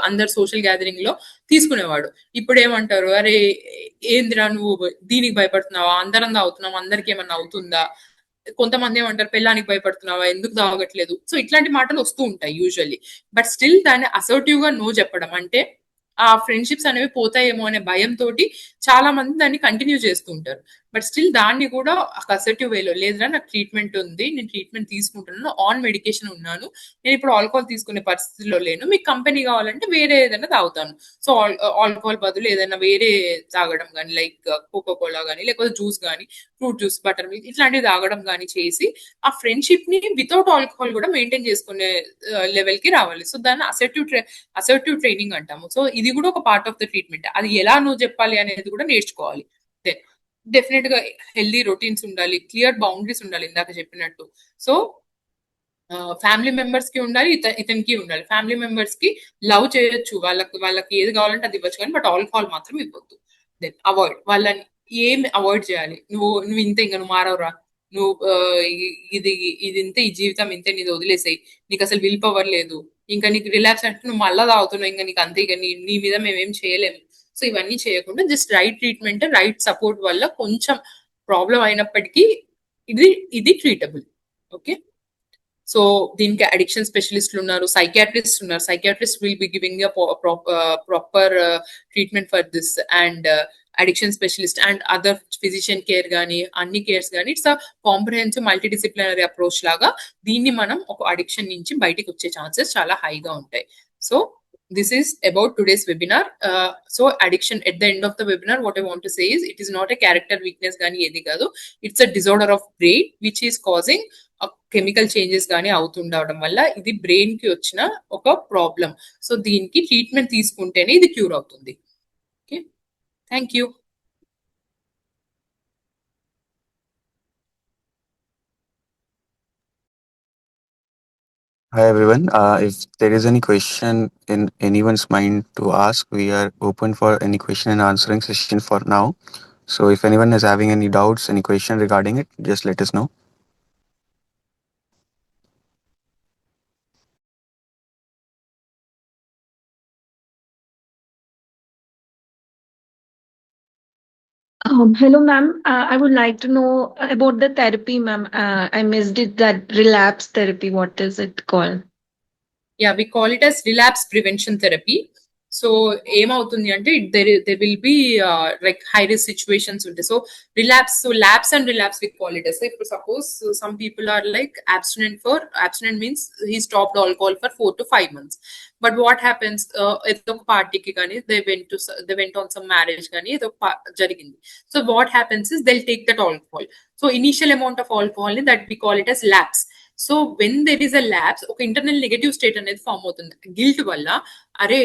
అందరు సోషల్ గ్యాదరింగ్ లో తీసుకునేవాడు, ఇప్పుడు ఏమంటారు, అరే ఏందిరా నువ్వు దీనికి భయపడుతున్నావా, అందరం తాగుతున్నాం, అందరికి ఏమన్నా అవుతుందా, కొంతమంది ఏమంటారు పెళ్ళానికి భయపడుతున్నావా, ఎందుకు తాగట్లేదు. సో ఇట్లాంటి మాటలు వస్తూ ఉంటాయి యూజువల్లీ. బట్ స్టిల్ దాన్ని అసర్టివ్ గా నో చెప్పడం, అంటే ఆ ఫ్రెండ్షిప్స్ అనేవి పోతాయేమో అనే భయంతో చాలా మంది దాన్ని కంటిన్యూ చేస్తూ ఉంటారు. బట్ స్టిల్ దాన్ని కూడా అసర్టివ్ వేలో, లేదురా నాకు ట్రీట్మెంట్ ఉంది, నేను ట్రీట్మెంట్ తీసుకుంటున్నాను, ఆన్ మెడికేషన్ ఉన్నాను, నేను ఇప్పుడు ఆల్కహాల్ తీసుకునే పరిస్థితిలో లేను, మీకు కంపెనీ కావాలంటే వేరే ఏదైనా తాగుతాను. సో ఆల్కహాల్ బదులు ఏదైనా వేరే తాగడం కానీ, లైక్ కోకో కోలా కానీ, లేకపోతే జ్యూస్ కానీ, ఫ్రూట్ జ్యూస్, బటర్ మిల్క్ ఇట్లాంటివి తాగడం కానీ చేసి ఆ ఫ్రెండ్షిప్ ని వితౌట్ ఆల్కహాల్ కూడా మెయింటైన్ చేసుకునే లెవెల్ కి రావాలి. సో దాన్ని అసర్టివ్ ట్రైనింగ్ అంటాము. సో ఇది కూడా ఒక పార్ట్ ఆఫ్ ద ట్రీట్మెంట్. అది ఎలా నువ్వు చెప్పాలి అనేది కూడా నేర్చుకోవాలి. డెఫినెట్ గా హెల్దీ రొటీన్స్ ఉండాలి, క్లియర్ బౌండరీస్ ఉండాలి ఇందాక చెప్పినట్టు. సో ఫ్యామిలీ మెంబర్స్ కి ఉండాలి, ఇతనికి ఉండాలి. ఫ్యామిలీ మెంబర్స్ కి లవ్ చేయొచ్చు, వాళ్ళకి ఏది కావాలంటే అది ఇవ్వచ్చు కానీ, బట్ ఆల్కహాల్ మాత్రం ఇవ్వద్దు. దెన్ అవాయిడ్, వాళ్ళని ఏం అవాయిడ్ చేయాలి, నువ్వు ఇంతే, ఇంకా నువ్వు మారవరా, నువ్వు ఇది ఇంతే, ఈ జీవితం ఇంతే, నీది వదిలేసాయి, నీకు అసలు విల్ పవర్ లేదు, ఇంకా నీకు రిలాక్స్ అంటే నువ్వు మళ్ళా తాగుతున్నావు, ఇంకా నీకు అంతే, ఇక నీ మీద మేమేం చేయలేము. సో ఇవన్నీ చేయకుండా just right treatment, right support వల్ల కొంచెం ప్రాబ్లం అయినప్పటికీ ఇది ట్రీటబుల్. ఓకే, సో దీనికి అడిక్షన్ స్పెషలిస్టులు ఉన్నారు, సైకియాట్రిస్ట్ ఉన్నారు. Psychiatrist will be giving proper treatment for this, and addiction specialist and other physician care కానీ, అన్ని కేర్స్ కానీ, it's a comprehensive multidisciplinary approach లాగా దీన్ని మనం ఒక అడిక్షన్ నుంచి బయటికి వచ్చే ఛాన్సెస్ చాలా హైగా ఉంటాయి. So this is about today's webinar. So addiction, at the end of the webinar, what I want to say is, it is not a character weakness gani edi kadu. It's a disorder of brain which is causing chemical changes కానీ అవుతుండవడం వల్ల ఇది brain కి వచ్చిన ఒక problem. So దీనికి treatment తీసుకుంటేనే ఇది cure అవుతుంది. Okay, thank you. Hi everyone. If there is any question in anyone's mind to ask, we are open for any question and answering session for now. So if anyone is having any doubts, any question regarding it, just let us know. Hello, ma'am. I would like to know about the therapy, ma'am. I missed it. That relapse therapy. What is it called? Yeah, we call it as relapse prevention therapy. So ఏమవుతుంది అంటే there will be like high risk situations ఉంటాయి. So lapse and relapse we call it as. So if suppose some people are like abstinent means he stopped alcohol for 4 to 5 months. But what happens, ఏదో ఒక పార్టీకి కానీ they went on some marriage కానీ ఏదో జరిగింది. So what happens is they'll take that alcohol. So initial amount of alcohol that we call it as lapse. So when there is a labs, ఒక internal negative state అనేది form అవుతుంది guilt వల్ల. అరే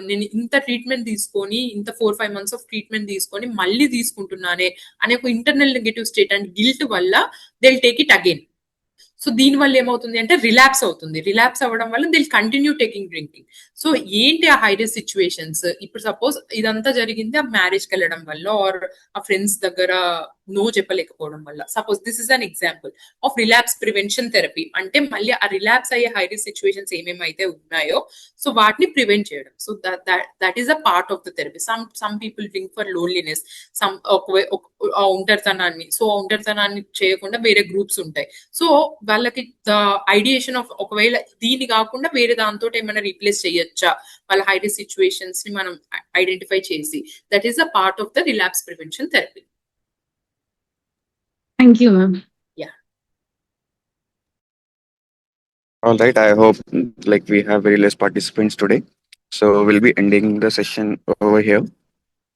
నేను ఇంత ట్రీట్మెంట్ తీసుకొని, ఇంత 4-5 months of treatment తీసుకొని మళ్ళీ తీసుకుంటున్నానే అనే ఒక internal negative state and guilt వల్ల they take it again. So దీని వల్ల ఏమవుతుంది అంటే రిలాప్స్ అవుతుంది. రిలాప్స్ అవ్వడం వల్ల they'll continue taking drinking. So ఏంటి ఆ హై రిస్క్ సిచ్యువేషన్స్? ఇప్పుడు సపోజ్ ఇదంతా జరిగింది ఆ మ్యారేజ్కి వెళ్ళడం వల్ల, ఆర్ ఆ ఫ్రెండ్స్ దగ్గర నో చెప్పలేకపోవడం వల్ల. Suppose this is an example of relapse prevention therapy. అంటే మళ్ళీ ఆ రిలాప్స్ అయ్యే హై రిస్క్ సిచ్యువేషన్స్ ఏమేమైతే ఉన్నాయో సో వాటిని ప్రివెంట్ చేయడం. So that is a part of the therapy. Some people drink for loneliness, some ఒంటరితనాన్ని. సో ఒంటరితనాన్ని చేయకుండా వేరే గ్రూప్స్ ఉంటాయి. సో వాళ్ళకి ఐడియేషన్ ఆఫ్ ఒకవేళ దీన్ని కాకుండా వేరే దాంతో ఏమైనా రీప్లేస్ చేయొచ్చా వాళ్ళ హై రిస్క్ సిచ్యువేషన్స్ ని మనం ఐడెంటిఫై చేసి, that is a part of the relapse prevention therapy. Thank you, ma'am. Yeah. All right. I hope like we have very less participants today, so we'll be ending the session over here.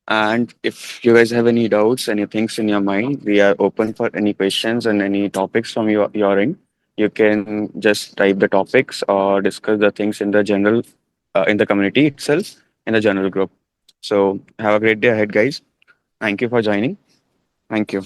And if you guys have any doubts, any things in your mind, we are open for any questions and any topics from your end. You can just type the topics or discuss the things in the general, in the community itself, in the general group. So have a great day ahead, guys. Thank you for joining. Thank you.